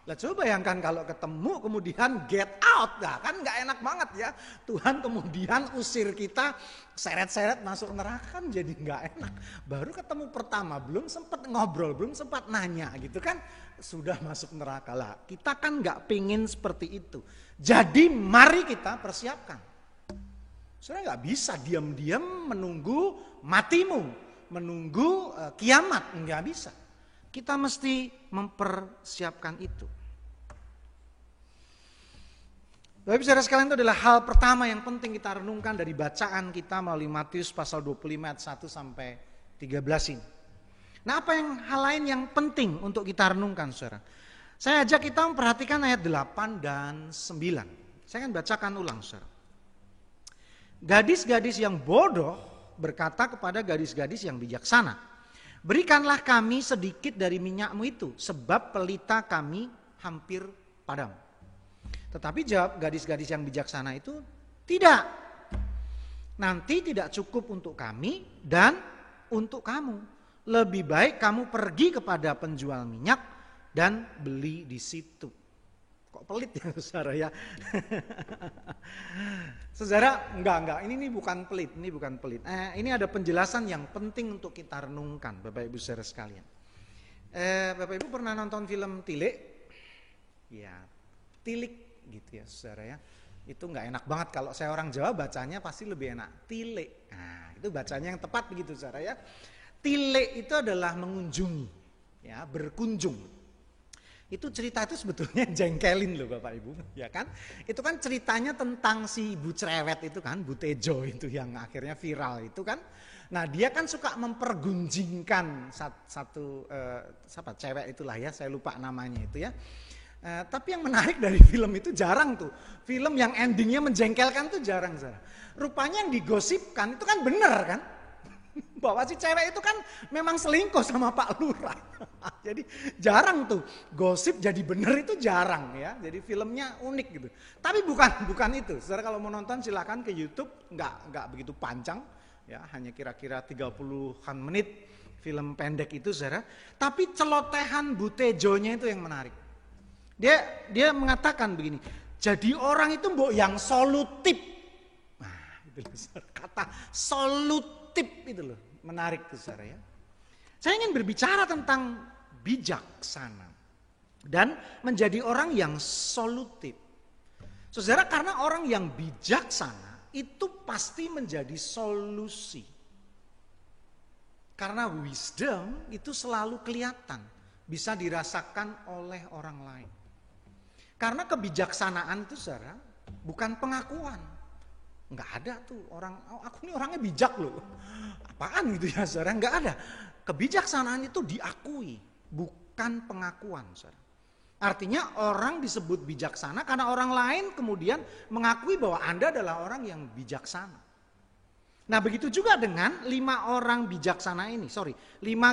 Lah coba bayangkan kalau ketemu kemudian get out, nah kan nggak enak banget ya. Tuhan kemudian usir kita seret-seret masuk neraka kan jadi nggak enak. Baru ketemu pertama belum sempat ngobrol, belum sempat nanya gitu kan sudah masuk neraka lah. Kita kan nggak pingin seperti itu. Jadi mari kita persiapkan. Saudara nggak bisa diam-diam menunggu matimu, menunggu kiamat, nggak bisa. Kita mesti mempersiapkan itu. Bapak Ibu saudara sekalian, itu adalah hal pertama yang penting kita renungkan dari bacaan kita melalui Matius pasal 25 ayat 1 sampai 13 ini. Nah, apa yang hal lain yang penting untuk kita renungkan, saudara? Saya ajak kita memperhatikan ayat 8 dan 9. Saya akan bacakan ulang, saudara. Gadis-gadis yang bodoh berkata kepada gadis-gadis yang bijaksana, berikanlah kami sedikit dari minyakmu itu, sebab pelita kami hampir padam. Tetapi jawab gadis-gadis yang bijaksana itu, tidak. Nanti tidak cukup untuk kami dan untuk kamu. Lebih baik kamu pergi kepada penjual minyak dan beli di situ. Kok pelit ya, saudara ya? Saudara, enggak, ini bukan pelit, ini ada penjelasan yang penting untuk kita renungkan, Bapak Ibu saudara sekalian. Bapak Ibu pernah nonton film Tilik? Ya, Tilik gitu ya, saudara ya. Itu enggak enak banget, kalau saya orang Jawa bacanya pasti lebih enak, Tilik. Nah, itu bacanya yang tepat begitu, saudara ya. Tilik itu adalah mengunjungi, ya, berkunjung. Itu cerita itu sebetulnya jengkelin loh Bapak Ibu, ya kan? Itu kan ceritanya tentang si ibu cerewet itu kan, Bu Tejo itu yang akhirnya viral itu kan. Nah, dia kan suka mempergunjingkan satu cewek itulah ya, saya lupa namanya itu ya. Tapi yang menarik dari film itu jarang tuh. Film yang endingnya menjengkelkan tuh jarang, saudara. Rupanya yang digosipkan itu kan benar kan? Bahwa si cewek itu kan memang selingkuh sama Pak Lurah. Jadi jarang tuh gosip jadi bener itu jarang ya. Jadi filmnya unik gitu. Tapi bukan itu. Saudara kalau mau nonton silakan ke YouTube, nggak begitu panjang ya, hanya kira-kira 30-an menit film pendek itu, saudara. Tapi celotehan Bu Tejonya itu yang menarik. Dia mengatakan begini, jadi orang itu mbok yang solutif. Nah, itu kata solutif itu loh, menarik tuh saudara ya. Saya ingin berbicara tentang bijaksana dan menjadi orang yang solutif. Saudara, karena orang yang bijaksana itu pasti menjadi solusi. Karena wisdom itu selalu kelihatan, bisa dirasakan oleh orang lain. Karena kebijaksanaan itu saudara bukan pengakuan. Enggak ada tuh orang, oh, aku ini orangnya bijak loh. Apaan gitu ya saudara, enggak ada. Kebijaksanaan itu diakui, bukan pengakuan, saudara. Artinya orang disebut bijaksana karena orang lain kemudian mengakui bahwa Anda adalah orang yang bijaksana. Nah, begitu juga dengan 5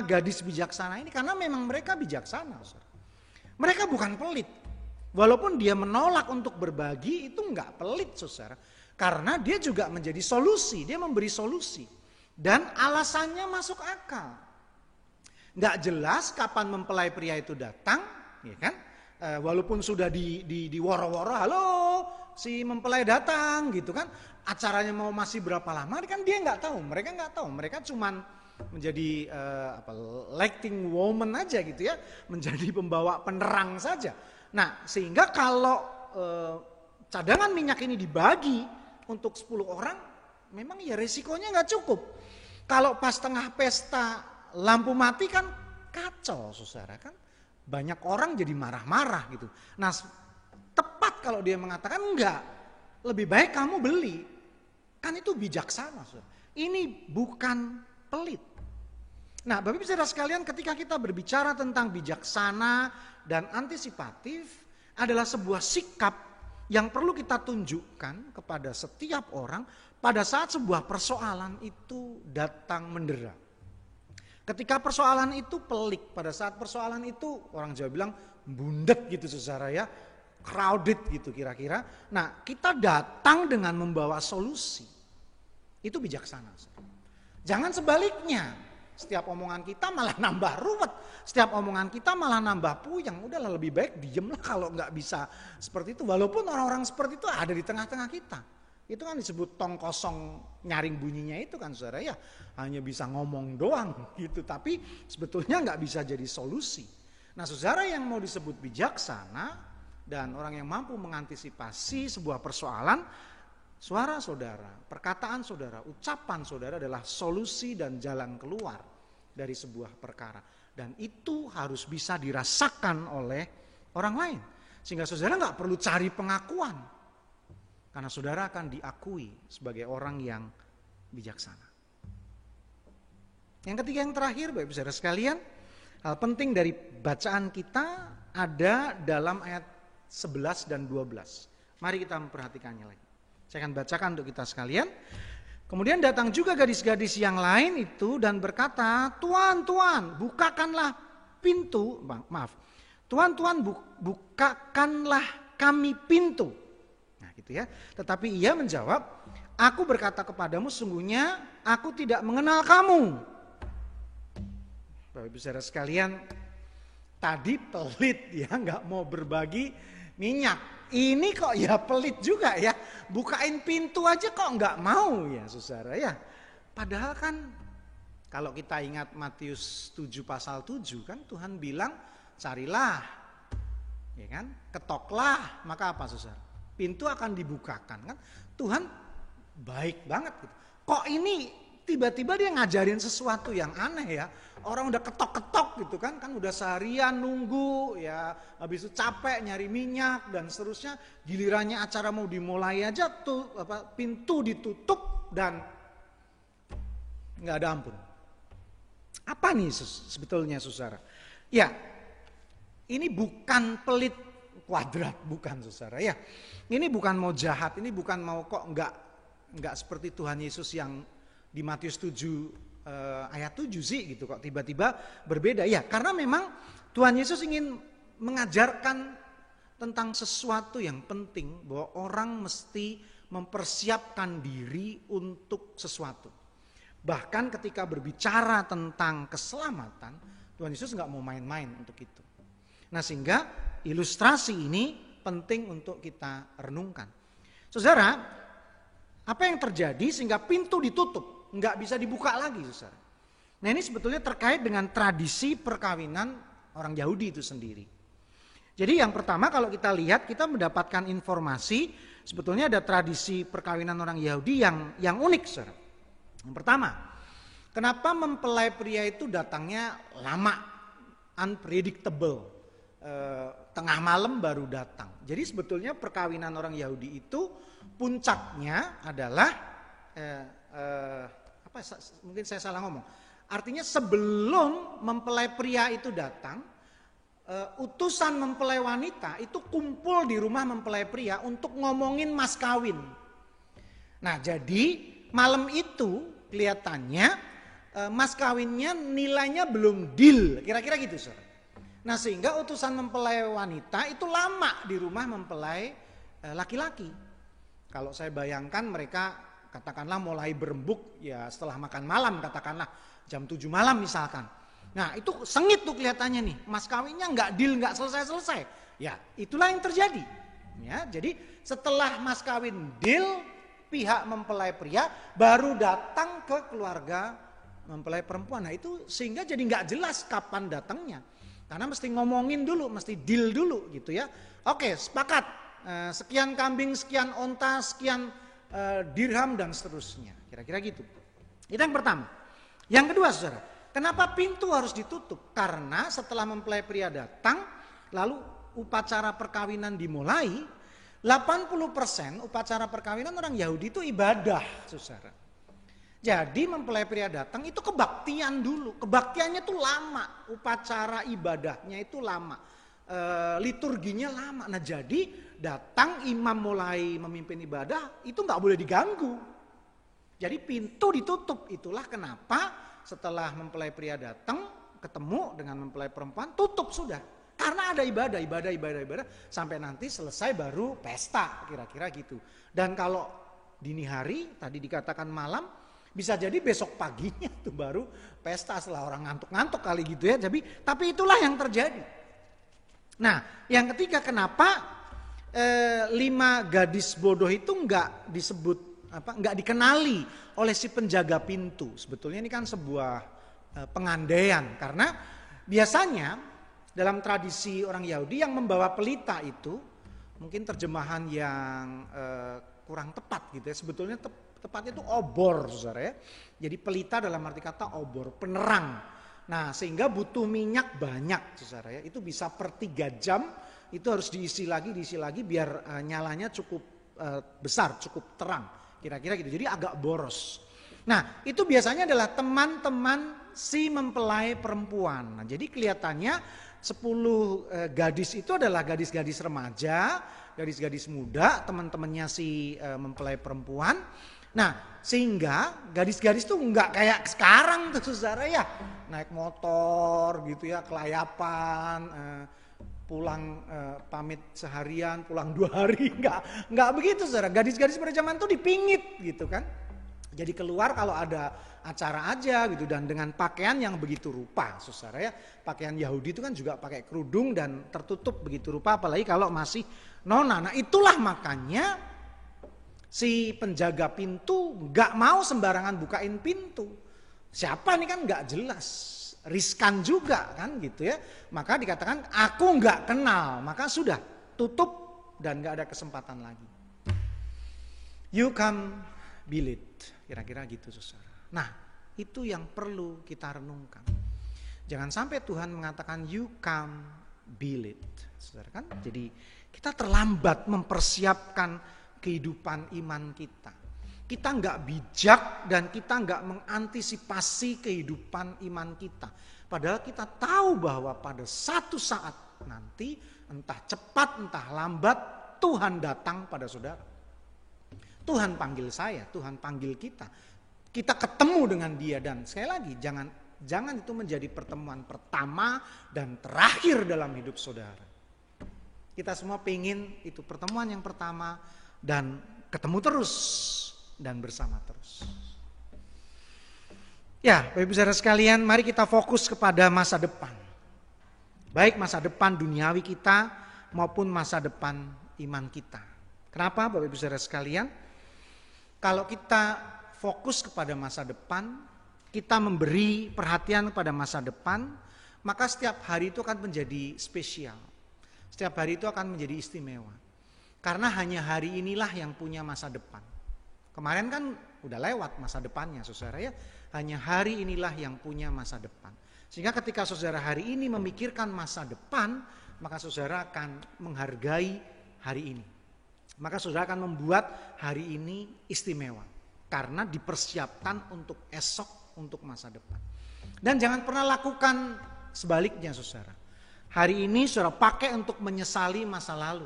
gadis bijaksana ini, karena memang mereka bijaksana, saudara. Mereka bukan pelit. Walaupun dia menolak untuk berbagi, itu enggak pelit, saudara. Karena dia juga menjadi solusi, dia memberi solusi. Dan alasannya masuk akal. Nggak jelas kapan mempelai pria itu datang, ya kan? Walaupun sudah di woro-woro, halo si mempelai datang gitu kan. Acaranya mau masih berapa lama kan dia nggak tahu, mereka nggak tahu. Mereka cuman menjadi lighting woman aja gitu ya, menjadi pembawa penerang saja. Nah, sehingga kalau cadangan minyak ini dibagi untuk 10 orang, memang ya resikonya nggak cukup. Kalau pas tengah pesta lampu mati kan kacau, saudara kan. Banyak orang jadi marah-marah gitu. Nah, tepat kalau dia mengatakan enggak, lebih baik kamu beli. Kan itu bijaksana, saudara. Ini bukan pelit. Nah, Bapak Ibu saudara sekalian, ketika kita berbicara tentang bijaksana dan antisipatif adalah sebuah sikap yang perlu kita tunjukkan kepada setiap orang pada saat sebuah persoalan itu datang mendera. Ketika persoalan itu pelik, pada saat persoalan itu orang Jawa bilang bundet gitu saudara ya, crowded gitu kira-kira. Nah, kita datang dengan membawa solusi. Itu bijaksana. Jangan sebaliknya. Setiap omongan kita malah nambah ruwet. Setiap omongan kita malah nambah puyeng. Udahlah lebih baik diemlah kalau nggak bisa seperti itu. Walaupun orang-orang seperti itu ada di tengah-tengah kita. Itu kan disebut tong kosong nyaring bunyinya itu kan saudara ya. Hanya bisa ngomong doang gitu. Tapi sebetulnya nggak bisa jadi solusi. Nah, saudara yang mau disebut bijaksana dan orang yang mampu mengantisipasi sebuah persoalan, suara saudara, perkataan saudara, ucapan saudara adalah solusi dan jalan keluar dari sebuah perkara. Dan itu harus bisa dirasakan oleh orang lain. Sehingga saudara nggak perlu cari pengakuan. Karena saudara akan diakui sebagai orang yang bijaksana. Yang ketiga, yang terakhir, Bapak Ibu Saudara sekalian, hal penting dari bacaan kita ada dalam ayat 11 dan 12. Mari kita memperhatikannya lagi. Saya akan bacakan untuk kita sekalian. Kemudian datang juga gadis-gadis yang lain itu dan berkata, Tuan, Tuan, bukakanlah pintu. Maaf, Tuan, Tuan, bukakanlah kami pintu. Nah gitu ya. Tetapi ia menjawab, aku berkata kepadamu, sungguhnya aku tidak mengenal kamu. Bapak Ibu Saudara sekalian, tadi pelit ya, nggak mau berbagi minyak. Ini kok ya pelit juga ya, bukain pintu aja kok nggak mau ya saudara ya. Padahal kan kalau kita ingat Matius 7 pasal 7 kan Tuhan bilang carilah, ya kan, ketoklah, maka apa saudara? Pintu akan dibukakan kan. Tuhan baik banget gitu. Kok ini tiba-tiba dia ngajarin sesuatu yang aneh ya. Orang udah ketok-ketok gitu kan udah seharian nunggu ya, habis itu capek nyari minyak dan seterusnya, gilirannya acara mau dimulai aja tuh pintu ditutup dan nggak ada ampun. Apa nih sebetulnya saudara? Ya, ini bukan pelit kuadrat, bukan saudara ya. Ini bukan mau jahat, ini bukan mau kok nggak seperti Tuhan Yesus yang di Matius 7 ayat 7 sih gitu kok tiba-tiba berbeda. Ya karena memang Tuhan Yesus ingin mengajarkan tentang sesuatu yang penting, bahwa orang mesti mempersiapkan diri untuk sesuatu. Bahkan ketika berbicara tentang keselamatan, Tuhan Yesus nggak mau main-main untuk itu. Nah sehingga ilustrasi ini penting untuk kita renungkan. Saudara, apa yang terjadi sehingga pintu ditutup? Nggak bisa dibuka lagi, saudara. Nah ini sebetulnya terkait dengan tradisi perkawinan orang Yahudi itu sendiri. Jadi yang pertama kalau kita lihat, kita mendapatkan informasi sebetulnya ada tradisi perkawinan orang Yahudi yang unik, saudara. Yang pertama, kenapa mempelai pria itu datangnya lama, unpredictable, tengah malam baru datang. Jadi sebetulnya perkawinan orang Yahudi itu puncaknya adalah mungkin saya salah ngomong. Artinya sebelum mempelai pria itu datang, utusan mempelai wanita itu kumpul di rumah mempelai pria untuk ngomongin mas kawin. Nah jadi malam itu kelihatannya mas kawinnya nilainya belum deal, kira-kira gitu saudara. Nah sehingga utusan mempelai wanita itu lama di rumah mempelai laki-laki. Kalau saya bayangkan mereka katakanlah mulai berembuk ya setelah makan malam, katakanlah jam 7 malam misalkan. Nah itu sengit tuh kelihatannya nih, mas kawinnya nggak deal, nggak selesai-selesai. Ya itulah yang terjadi. Ya, jadi setelah mas kawin deal, pihak mempelai pria baru datang ke keluarga mempelai perempuan. Nah itu sehingga jadi nggak jelas kapan datangnya. Karena mesti ngomongin dulu, mesti deal dulu gitu ya. Oke, sepakat, sekian kambing, sekian onta, sekian dirham dan seterusnya, kira-kira gitu. Itu yang pertama. Yang kedua saudara, kenapa pintu harus ditutup? Karena setelah mempelai pria datang, lalu upacara perkawinan dimulai, 80% upacara perkawinan orang Yahudi itu ibadah saudara. Jadi mempelai pria datang itu kebaktian dulu, kebaktiannya itu lama, upacara ibadahnya itu lama, liturginya lama. Nah jadi datang imam mulai memimpin ibadah itu nggak boleh diganggu. Jadi pintu ditutup. Itulah kenapa setelah mempelai pria datang ketemu dengan mempelai perempuan tutup sudah. Karena ada ibadah sampai nanti selesai baru pesta, kira-kira gitu. Dan kalau dini hari tadi dikatakan malam, bisa jadi besok paginya tuh baru pesta setelah orang ngantuk-ngantuk kali gitu ya. Tapi itulah yang terjadi. Nah, yang ketiga kenapa 5 gadis bodoh itu nggak disebut nggak dikenali oleh si penjaga pintu. Sebetulnya ini kan sebuah pengandaian karena biasanya dalam tradisi orang Yahudi yang membawa pelita itu mungkin terjemahan yang kurang tepat gitu ya. Sebetulnya tepatnya itu obor saudara ya. Jadi pelita dalam arti kata obor, penerang. Nah sehingga butuh minyak banyak saudara ya. Itu bisa per 3 jam itu harus diisi lagi biar nyalanya cukup besar, cukup terang. Kira-kira gitu, jadi agak boros. Nah itu biasanya adalah teman-teman si mempelai perempuan. Nah, jadi kelihatannya 10 gadis itu adalah gadis-gadis remaja, gadis-gadis muda, teman-temannya si mempelai perempuan. Nah, sehingga gadis-gadis tuh nggak kayak sekarang tuh saudara ya, naik motor gitu ya, kelayapan, pulang pamit seharian, pulang 2 hari, nggak begitu saudara. Gadis-gadis pada zaman tuh dipingit gitu kan. Jadi keluar kalau ada acara aja gitu, dan dengan pakaian yang begitu rupa saudara ya. Pakaian Yahudi itu kan juga pakai kerudung dan tertutup begitu rupa, apalagi kalau masih nona. Nah, itulah makanya si penjaga pintu gak mau sembarangan bukain pintu. Siapa nih kan gak jelas, riskan juga kan gitu ya. Maka dikatakan aku gak kenal, maka sudah tutup dan gak ada kesempatan lagi. You come build it, kira-kira gitu saudara. Nah, itu yang perlu kita renungkan. Jangan sampai Tuhan mengatakan you come build it, saudara kan. Jadi kita terlambat mempersiapkan kehidupan iman kita. Kita nggak bijak dan kita nggak mengantisipasi kehidupan iman kita. Padahal kita tahu bahwa pada satu saat nanti, entah cepat entah lambat, Tuhan datang pada saudara. Tuhan panggil saya, Tuhan panggil kita. Kita ketemu dengan dia, dan sekali lagi jangan itu menjadi pertemuan pertama dan terakhir dalam hidup saudara. Kita semua pengen itu pertemuan yang pertama dan ketemu terus dan bersama terus. Ya, Bapak Ibu Saudara sekalian, mari kita fokus kepada masa depan. Baik masa depan duniawi kita maupun masa depan iman kita. Kenapa Bapak Ibu Saudara sekalian? Kalau kita fokus kepada masa depan, kita memberi perhatian kepada masa depan, maka setiap hari itu akan menjadi spesial. Setiap hari itu akan menjadi istimewa. Karena hanya hari inilah yang punya masa depan. Kemarin kan udah lewat masa depannya saudara ya. Hanya hari inilah yang punya masa depan. Sehingga ketika saudara hari ini memikirkan masa depan, maka saudara akan menghargai hari ini. Maka saudara akan membuat hari ini istimewa. Karena dipersiapkan untuk esok, untuk masa depan. Dan jangan pernah lakukan sebaliknya saudara. Hari ini saudara pakai untuk menyesali masa lalu.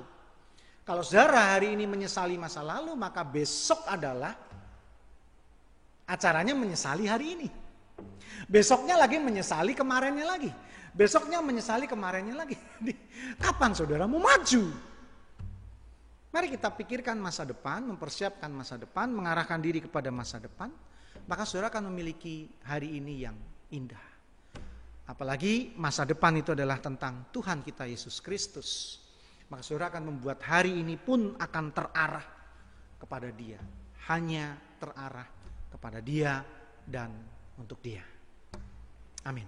Kalau saudara hari ini menyesali masa lalu, maka besok adalah acaranya menyesali hari ini. Besoknya lagi menyesali kemarinnya lagi. Besoknya menyesali kemarinnya lagi. Kapan saudara mau maju? Mari kita pikirkan masa depan, mempersiapkan masa depan, mengarahkan diri kepada masa depan. Maka saudara akan memiliki hari ini yang indah. Apalagi masa depan itu adalah tentang Tuhan kita Yesus Kristus. Maka saudara akan membuat hari ini pun akan terarah kepada Dia. Hanya terarah kepada Dia dan untuk Dia. Amin.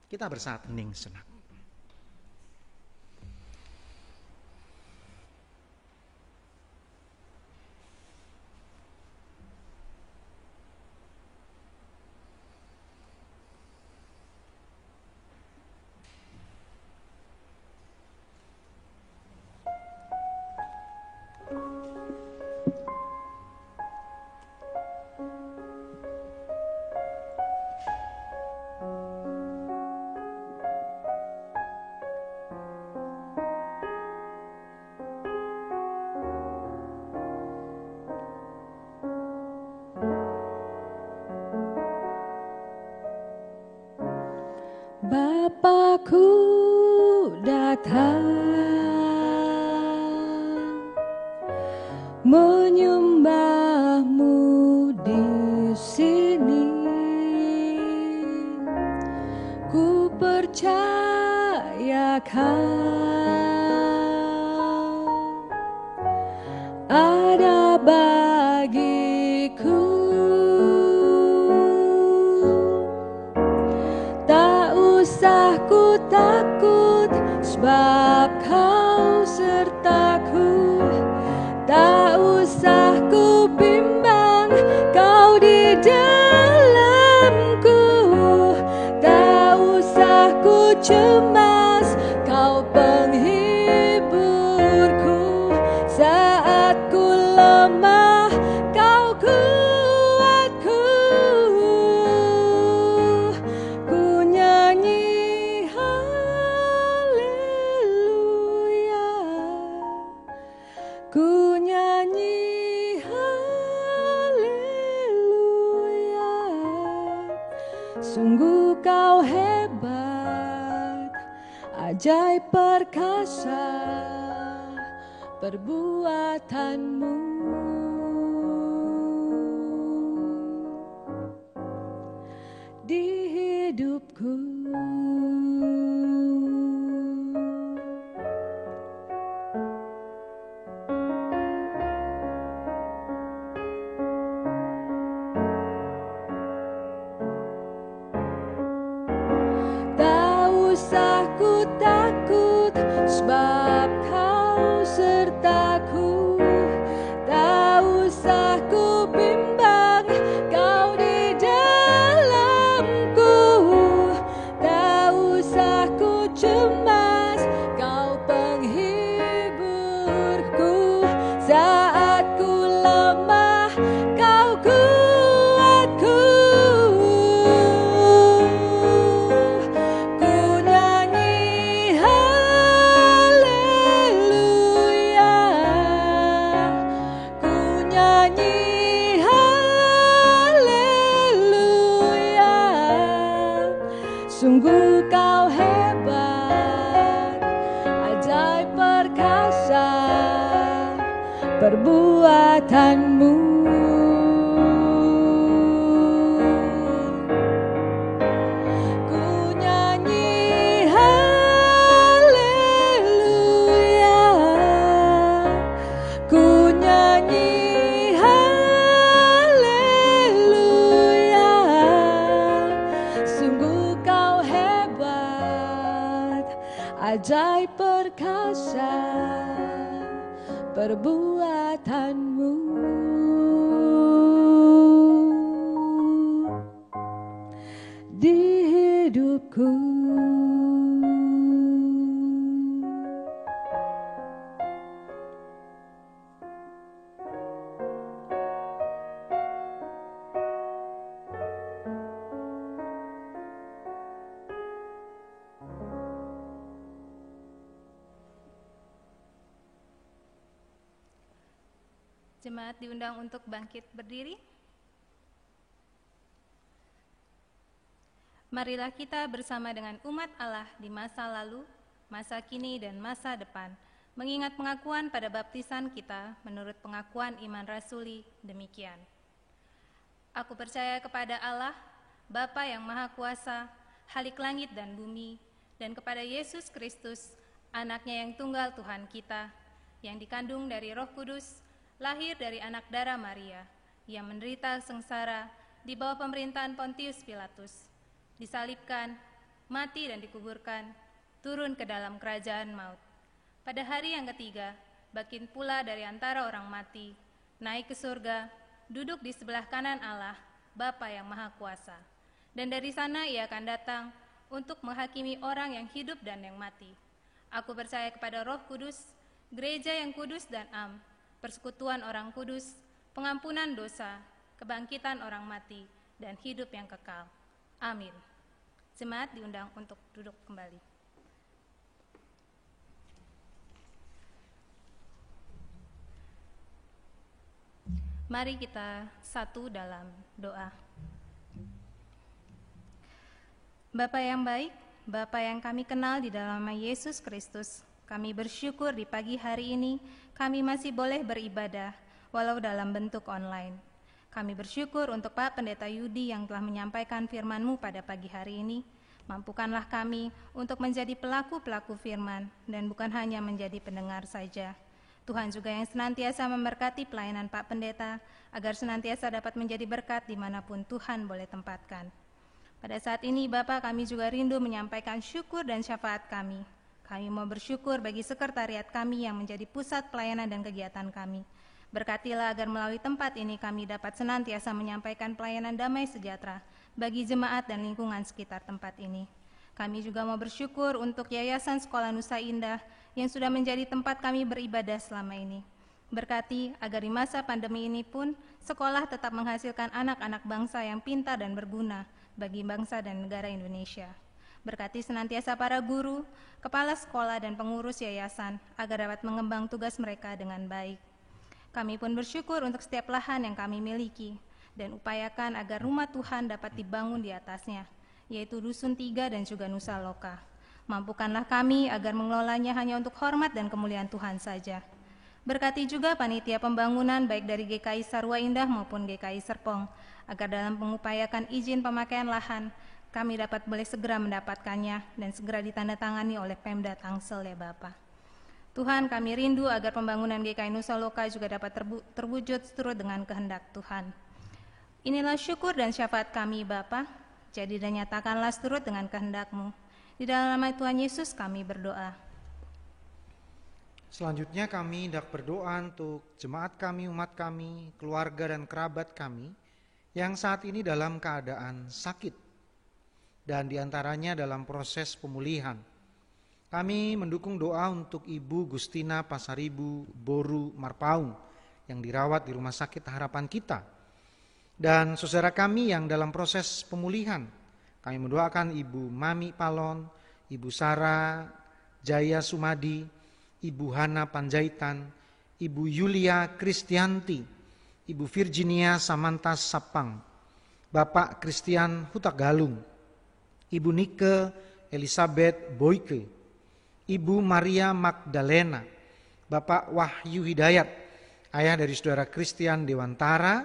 Kita bersaat hening sejenak. Bapakku datang menyembahmu di sini. Ku percaya kau ada bagiku. Tak usah ku takut sebab kau sertaku. Tak usah ku bimbang kau di dalamku. Tak usah ku cemas kau penghiburku. Saat ku lemah kau kuatku. Ku nyanyi haleluya, sungguh kau hebat, ajaib perkasa perbuatanmu. Di hidupku, tak usah ku takut, sebab kau sertaku. Tak usah ku bimbang, kau di dalamku. Tak usah ku cemas, kau penghiburku. Saat ku lemah, kau kuatku. Ku nyanyi haleluya, ku nyanyi haleluya, sungguh kau hebat, ajaib perkasa perbuatanmu. Ku nyanyi haleluya, ku nyanyi haleluya, sungguh kau hebat, ajaib perkasa perbuatanmu. Di hidupku, Jemaat diundang untuk bangkit berdiri. Marilah kita bersama dengan umat Allah di masa lalu, masa kini, dan masa depan, mengingat pengakuan pada baptisan kita menurut pengakuan iman rasuli demikian. Aku percaya kepada Allah, Bapa yang Maha Kuasa, Halik langit dan bumi, dan kepada Yesus Kristus, anaknya yang tunggal Tuhan kita, yang dikandung dari Roh Kudus, lahir dari anak darah Maria, yang menderita sengsara di bawah pemerintahan Pontius Pilatus, disalibkan, mati dan dikuburkan, turun ke dalam kerajaan maut. Pada hari yang ketiga, bangkit pula dari antara orang mati, naik ke surga, duduk di sebelah kanan Allah, Bapa yang Maha Kuasa. Dan dari sana ia akan datang untuk menghakimi orang yang hidup dan yang mati. Aku percaya kepada Roh Kudus, gereja yang kudus dan am, persekutuan orang kudus, pengampunan dosa, kebangkitan orang mati, dan hidup yang kekal. Amin. Jemaat diundang untuk duduk kembali. Mari kita satu dalam doa. Bapa yang baik, Bapa yang kami kenal di dalam nama Yesus Kristus, kami bersyukur di pagi hari ini kami masih boleh beribadah walau dalam bentuk online. Kami bersyukur untuk Pak Pendeta Yudi yang telah menyampaikan firman-Mu pada pagi hari ini. Mampukanlah kami untuk menjadi pelaku-pelaku firman dan bukan hanya menjadi pendengar saja. Tuhan juga yang senantiasa memberkati pelayanan Pak Pendeta agar senantiasa dapat menjadi berkat dimanapun Tuhan boleh tempatkan. Pada saat ini Bapa, kami juga rindu menyampaikan syukur dan syafaat kami. Kami mau bersyukur bagi sekretariat kami yang menjadi pusat pelayanan dan kegiatan kami. Berkatilah agar melalui tempat ini kami dapat senantiasa menyampaikan pelayanan damai sejahtera bagi jemaat dan lingkungan sekitar tempat ini. Kami juga mau bersyukur untuk Yayasan Sekolah Nusa Indah yang sudah menjadi tempat kami beribadah selama ini. Berkati agar di masa pandemi ini pun sekolah tetap menghasilkan anak-anak bangsa yang pintar dan berguna bagi bangsa dan negara Indonesia. Berkati senantiasa para guru, kepala sekolah, dan pengurus yayasan agar dapat mengembang tugas mereka dengan baik. Kami pun bersyukur untuk setiap lahan yang kami miliki dan upayakan agar rumah Tuhan dapat dibangun di atasnya, yaitu Dusun 3 dan juga Nusa Loka. Mampukanlah kami agar mengelolanya hanya untuk hormat dan kemuliaan Tuhan saja. Berkati juga panitia pembangunan baik dari GKI Sarwa Indah maupun GKI Serpong, agar dalam mengupayakan izin pemakaian lahan, kami dapat boleh segera mendapatkannya dan segera ditandatangani oleh Pemda Tangsel ya Bapak. Tuhan, kami rindu agar pembangunan GKI Nusa Loka juga dapat terwujud seturut dengan kehendak Tuhan. Inilah syukur dan syafaat kami Bapa, jadi dan nyatakanlah seturut dengan kehendak-Mu. Di dalam nama Tuhan Yesus kami berdoa. Selanjutnya kami hendak berdoa untuk jemaat kami, umat kami, keluarga dan kerabat kami yang saat ini dalam keadaan sakit dan diantaranya dalam proses pemulihan. Kami mendukung doa untuk Ibu Gustina Pasaribu Boru Marpaung yang dirawat di Rumah Sakit Harapan Kita. Dan saudara kami yang dalam proses pemulihan, kami mendoakan Ibu Mami Palon, Ibu Sarah Jaya Sumadi, Ibu Hana Panjaitan, Ibu Yulia Kristianti, Ibu Virginia Samantas Sapang, Bapak Christian Hutagalung, Ibu Nike Elizabeth Boyke, Ibu Maria Magdalena, Bapak Wahyu Hidayat, ayah dari saudara Christian Dewantara,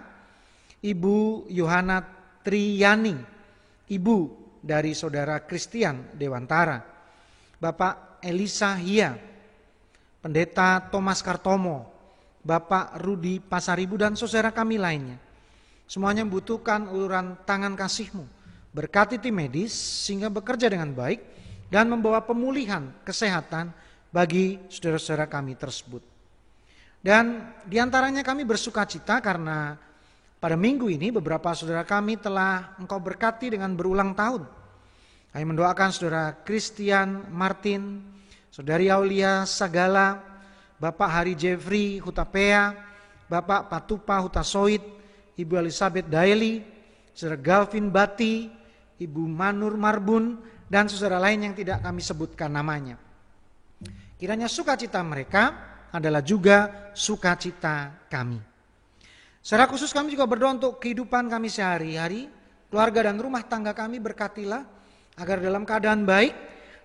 Ibu Yohana Triyani, ibu dari saudara Christian Dewantara, Bapak Elisa Hia, Pendeta Thomas Kartomo, Bapak Rudi Pasaribu dan saudara kami lainnya. Semuanya membutuhkan uluran tangan kasih-Mu. Berkati tim medis sehingga bekerja dengan baik dan membawa pemulihan kesehatan bagi saudara-saudara kami tersebut. Dan diantaranya kami bersukacita karena pada minggu ini beberapa saudara kami telah Engkau berkati dengan berulang tahun. Kami mendoakan saudara Christian Martin, saudari Aulia Sagala, Bapak Hari Jeffrey Hutapea, Bapak Patupa Hutasoid, Ibu Elizabeth Daily, saudara Galvin Bati, Ibu Manur Marbun, dan saudara lain yang tidak kami sebutkan namanya. Kiranya sukacita mereka adalah juga sukacita kami. Secara khusus kami juga berdoa untuk kehidupan kami sehari-hari, keluarga dan rumah tangga kami berkatilah agar dalam keadaan baik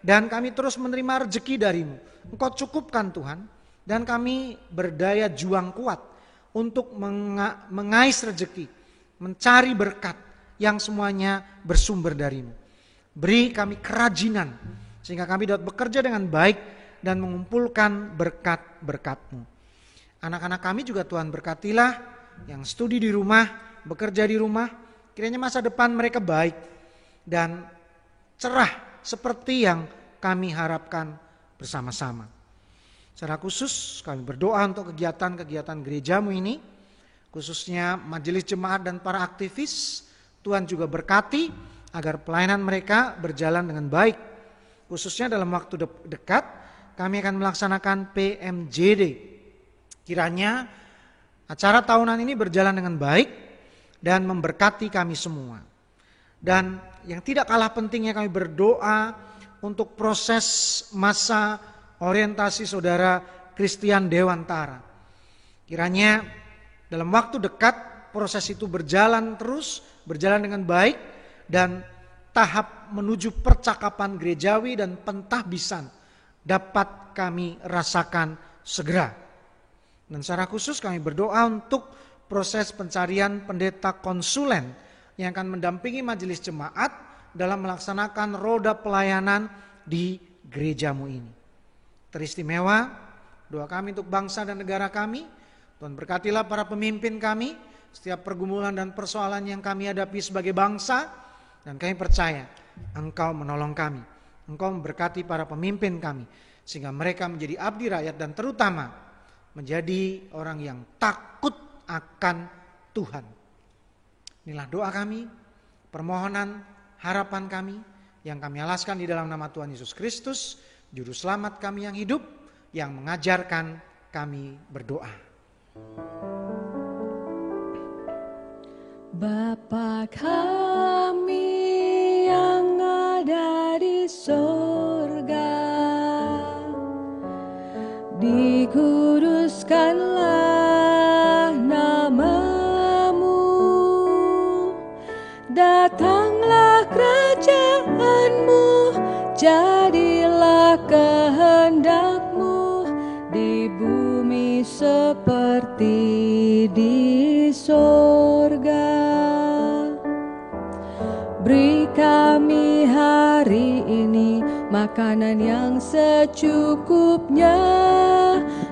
dan kami terus menerima rezeki dari-Mu. Engkau cukupkan Tuhan dan kami berdaya juang kuat untuk mengais rezeki, mencari berkat yang semuanya bersumber dari-Mu. Beri kami kerajinan sehingga kami dapat bekerja dengan baik dan mengumpulkan berkat-berkat-Mu. Anak-anak kami juga Tuhan berkatilah, yang studi di rumah, bekerja di rumah, kiranya masa depan mereka baik dan cerah seperti yang kami harapkan bersama-sama. Secara khusus kami berdoa untuk kegiatan-kegiatan gereja-Mu ini, khususnya majelis jemaat dan para aktivis. Tuhan juga berkati agar pelayanan mereka berjalan dengan baik. Khususnya dalam waktu dekat kami akan melaksanakan PMJD. Kiranya acara tahunan ini berjalan dengan baik dan memberkati kami semua. Dan yang tidak kalah pentingnya kami berdoa untuk proses masa orientasi saudara Christian Dewantara. Kiranya dalam waktu dekat proses itu berjalan terus, berjalan dengan baik dan tahap menuju percakapan gerejawi dan pentahbisan dapat kami rasakan segera. Dan secara khusus kami berdoa untuk proses pencarian pendeta konsulen yang akan mendampingi majelis jemaat dalam melaksanakan roda pelayanan di gereja-Mu ini. Teristimewa doa kami untuk bangsa dan negara kami. Tuhan berkatilah para pemimpin kami, setiap pergumulan dan persoalan yang kami hadapi sebagai bangsa, dan kami percaya Engkau menolong kami. Engkau memberkati para pemimpin kami sehingga mereka menjadi abdi rakyat dan terutama menjadi orang yang takut akan Tuhan. Inilah doa kami, permohonan, harapan kami yang kami alaskan di dalam nama Tuhan Yesus Kristus, Juru Selamat kami yang hidup, yang mengajarkan kami berdoa. Bapa kami yang ada di sorga. Dikuduskanlah namamu, datanglah kerajaanmu, jadilah kehendakmu di bumi seperti di sorga. Beri kami hari ini makanan yang secukupnya.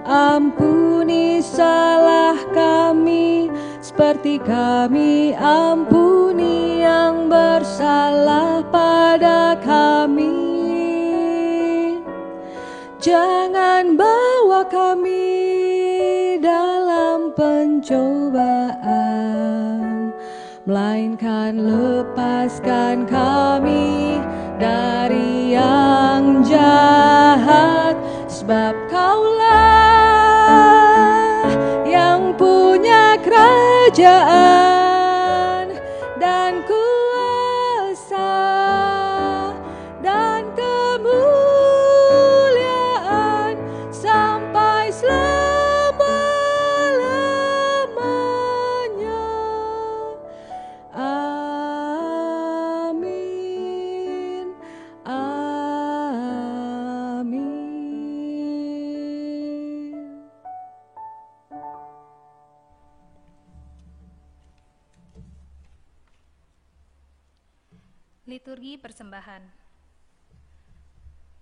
Ampuni salah kami seperti kami ampuni yang bersalah pada kami. Jangan bawa kami dalam pencobaan, melainkan lepaskan kami dari yang jahat. Sebab Kaulah yang punya kerajaan dan kuasa dan kemuliaan sampai selama-lamanya. Amin. Amin. Liturgi persembahan.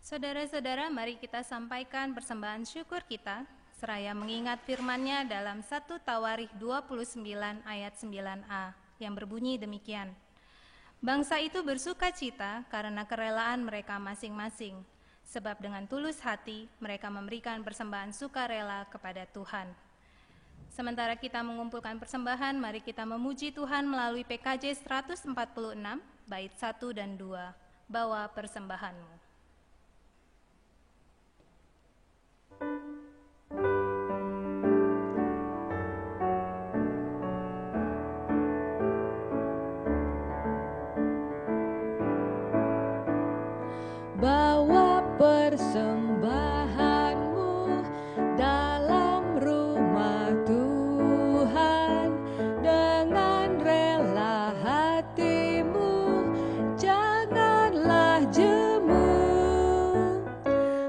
Saudara-saudara, mari kita sampaikan persembahan syukur kita seraya mengingat firman-Nya dalam 1 Tawarikh 29 ayat 9a yang berbunyi demikian. Bangsa itu bersukacita karena kerelaan mereka masing-masing, sebab dengan tulus hati mereka memberikan persembahan sukarela kepada Tuhan. Sementara kita mengumpulkan persembahan, mari kita memuji Tuhan melalui PKJ 146 bait 1 dan 2. Bawa persembahanmu. Bawa persembahanmu dalam rumah Tuhan dengan rela hatimu, janganlah jemu.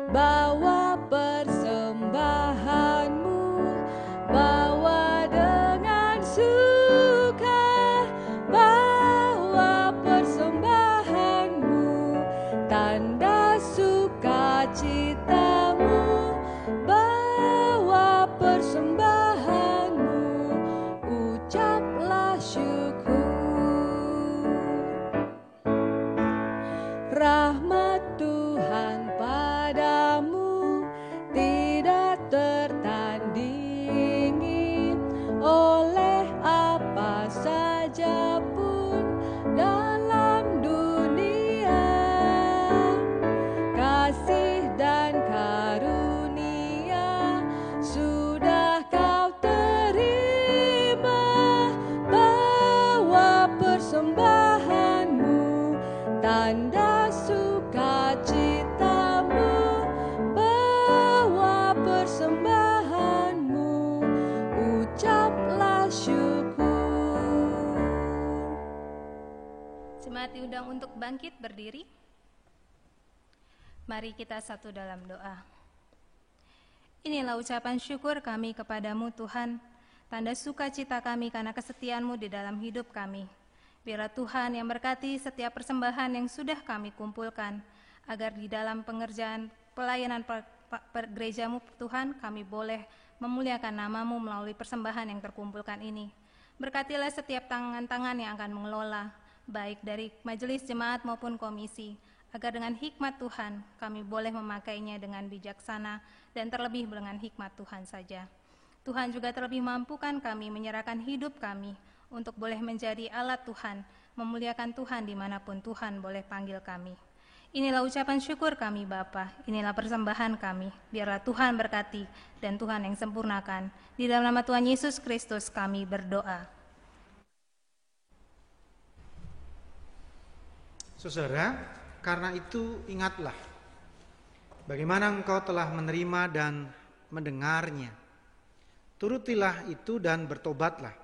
Bawa persembahanmu, bawa dengan suka, bawa persembahanmu, tanda sukacitamu, bawa persembahanmu, ucaplah syukur. Rahmat Tuhan padamu tidak tertandingi oleh apa saja pun dalam dunia. Kasih dan karunia sudah kau terima. Bawa persembahanmu, tanda sukacitamu, bawa persembahanmu, ucaplah syukur. Jemaat diundang untuk bangkit berdiri. Mari kita satu dalam doa. Inilah ucapan syukur kami kepadamu Tuhan, tanda sukacita kami karena kesetiaan-Mu di dalam hidup kami. Biarlah Tuhan yang berkati setiap persembahan yang sudah kami kumpulkan, agar di dalam pengerjaan pelayanan gereja-Mu Tuhan, kami boleh memuliakan nama-Mu melalui persembahan yang terkumpulkan ini. Berkatilah setiap tangan-tangan yang akan mengelola, baik dari majelis jemaat maupun komisi, agar dengan hikmat Tuhan kami boleh memakainya dengan bijaksana dan terlebih dengan hikmat Tuhan saja. Tuhan juga terlebih mampukan kami menyerahkan hidup kami untuk boleh menjadi alat Tuhan, memuliakan Tuhan dimanapun Tuhan boleh panggil kami. Inilah ucapan syukur kami Bapa, inilah persembahan kami. Biarlah Tuhan berkati dan Tuhan yang sempurnakan. Di dalam nama Tuhan Yesus Kristus kami berdoa. Saudara, Karena itu ingatlah bagaimana engkau telah menerima dan mendengarnya. Turutilah itu dan bertobatlah.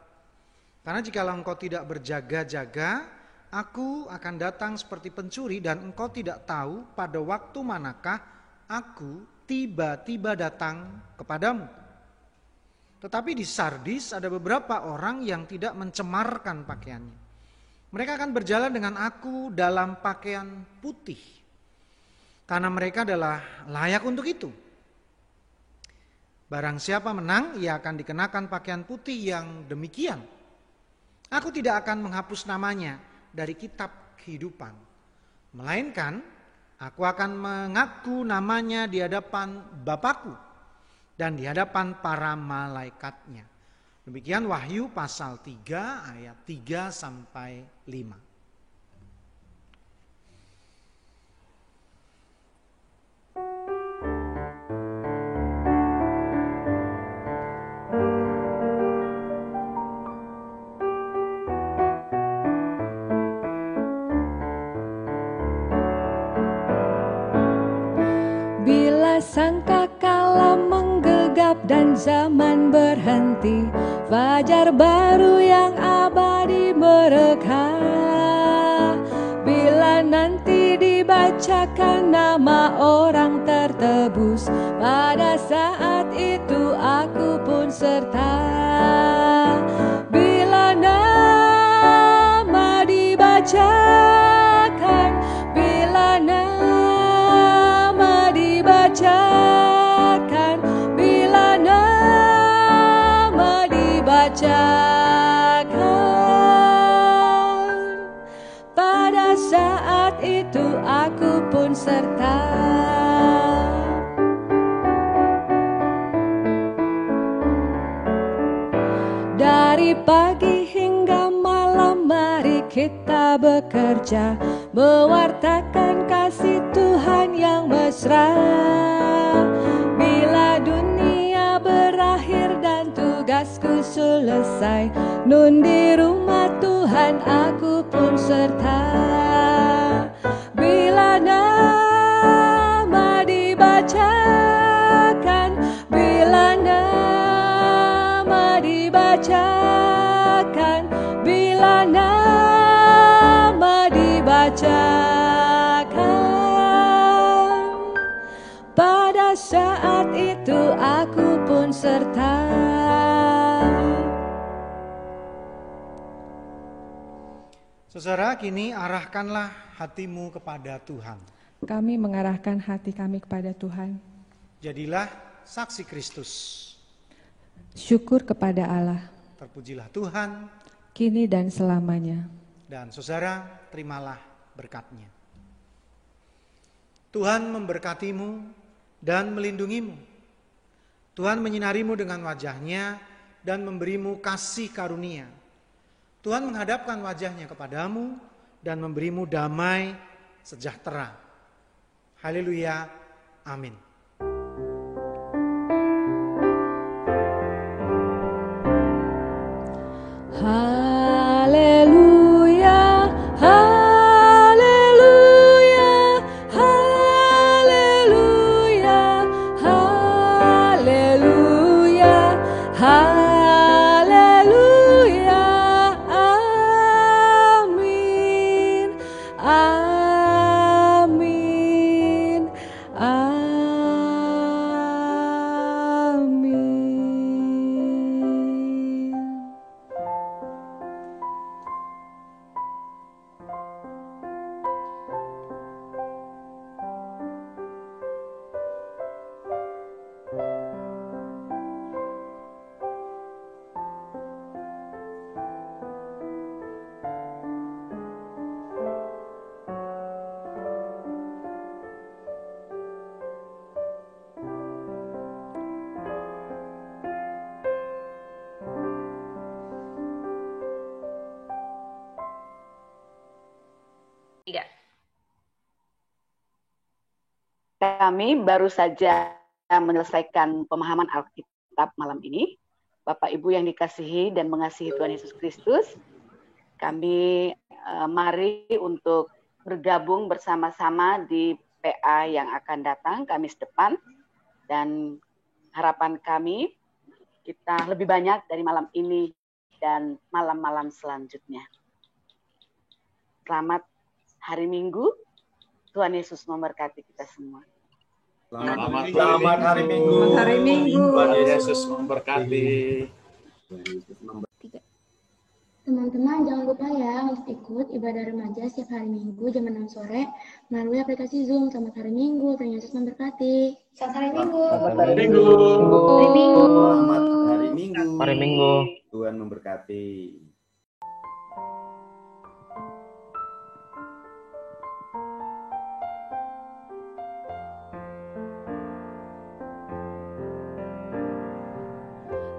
Karena jikalau engkau tidak berjaga-jaga, aku akan datang seperti pencuri dan engkau tidak tahu pada waktu manakah aku tiba-tiba datang kepadamu. Tetapi di Sardis ada beberapa orang yang tidak mencemarkan pakaiannya. Mereka akan berjalan dengan aku dalam pakaian putih, karena mereka adalah layak untuk itu. Barang siapa menang, ia akan dikenakan pakaian putih yang demikian. Aku tidak akan menghapus namanya dari kitab kehidupan, melainkan aku akan mengaku namanya di hadapan Bapakku dan di hadapan para malaikatnya. Demikian Wahyu pasal 3 ayat 3 sampai 5. Bila sangkakala menggegap dan zaman berhenti, fajar baru yang abadi mereka. Bila nanti dibacakan nama orang tertebus, pada saat itu aku pun serta. Bila nama dibacakan, bila nama dibacakan, bila nama dibacakan, pada saat itu aku pun serta. Dari pagi hingga malam mari kita bekerja, mewartakan kasih Tuhan yang mesra. Bila dunia berakhir dan tugasku selesai, nun di rumah Tuhan aku pun serta. Bila nama dibacakan, bila nama dibacakan, bila nama dibacakan, pada saat itu aku pun serta. Saudara, kini arahkanlah hatimu kepada Tuhan. Kami mengarahkan hati kami kepada Tuhan. Jadilah saksi Kristus. Syukur kepada Allah, Terpujilah Tuhan. kini dan selamanya. Dan saudara, terimalah berkat-Nya. Tuhan memberkatimu dan melindungimu. Tuhan menyinarimu dengan wajah-Nya dan memberimu kasih karunia. Tuhan menghadapkan wajah-Nya kepadamu dan memberimu damai sejahtera. Haleluya. Amin. Haleluya, haleluya, haleluya, haleluya, haleluya, amin, amin, amin. Kami baru saja menyelesaikan pemahaman Alkitab malam ini. Bapak Ibu yang dikasihi dan mengasihi Tuhan Yesus Kristus, kami mari untuk bergabung bersama-sama di PA yang akan datang Kamis depan, dan harapan kami kita lebih banyak dari malam ini dan malam-malam selanjutnya. Selamat hari Minggu, Tuhan Yesus memberkati kita semua. Selamat hari Minggu. Selamat hari Minggu. Tuhan Yesus memberkati. Teman-teman jangan lupa ya untuk ikut ibadah remaja setiap hari Minggu jam 6 sore melalui aplikasi Zoom. Selamat hari Minggu, Tuhan Yesus memberkati. Selamat hari Minggu. Selamat hari Minggu. Hari Minggu. Selamat hari Minggu. Hari Minggu. Tuhan memberkati.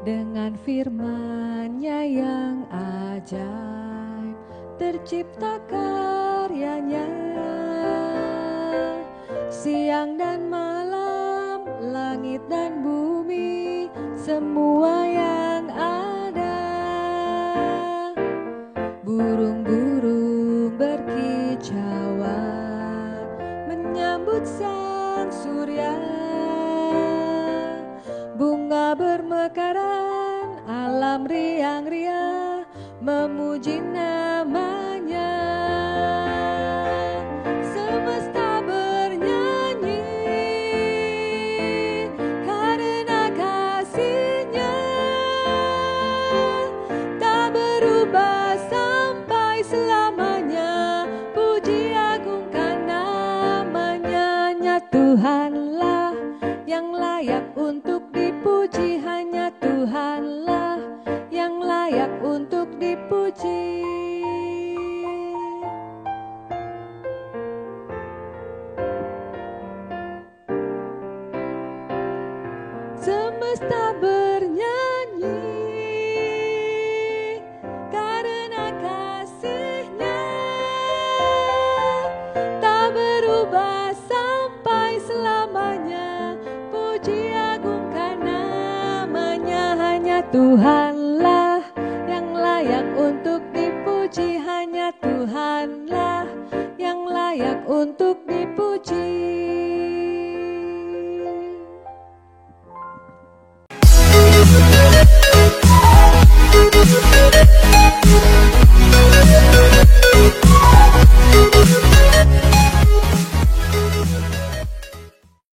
Dengan firman-Nya yang ajaib, tercipta karyanya. Siang dan malam, langit dan bumi, semua yang ada. Burung-burung berkicauan, menyambut sang surya. Bunga bermekaran, alam riang-riang, memuji namanya. Semesta bernyanyi karena kasih-Nya, tak berubah sampai selamanya. Puji agungkan namanya. Nya Tuhanlah yang layak untuk dipuji, hanya Tuhanlah yang layak untuk dipuji. Semesta bernyanyi karena kasih-Nya, tak berubah sampai selamanya. Puji agungkan namanya. Hanya Tuhanlah yang layak untuk dipuji, hanya Tuhanlah yang layak untuk dipuji.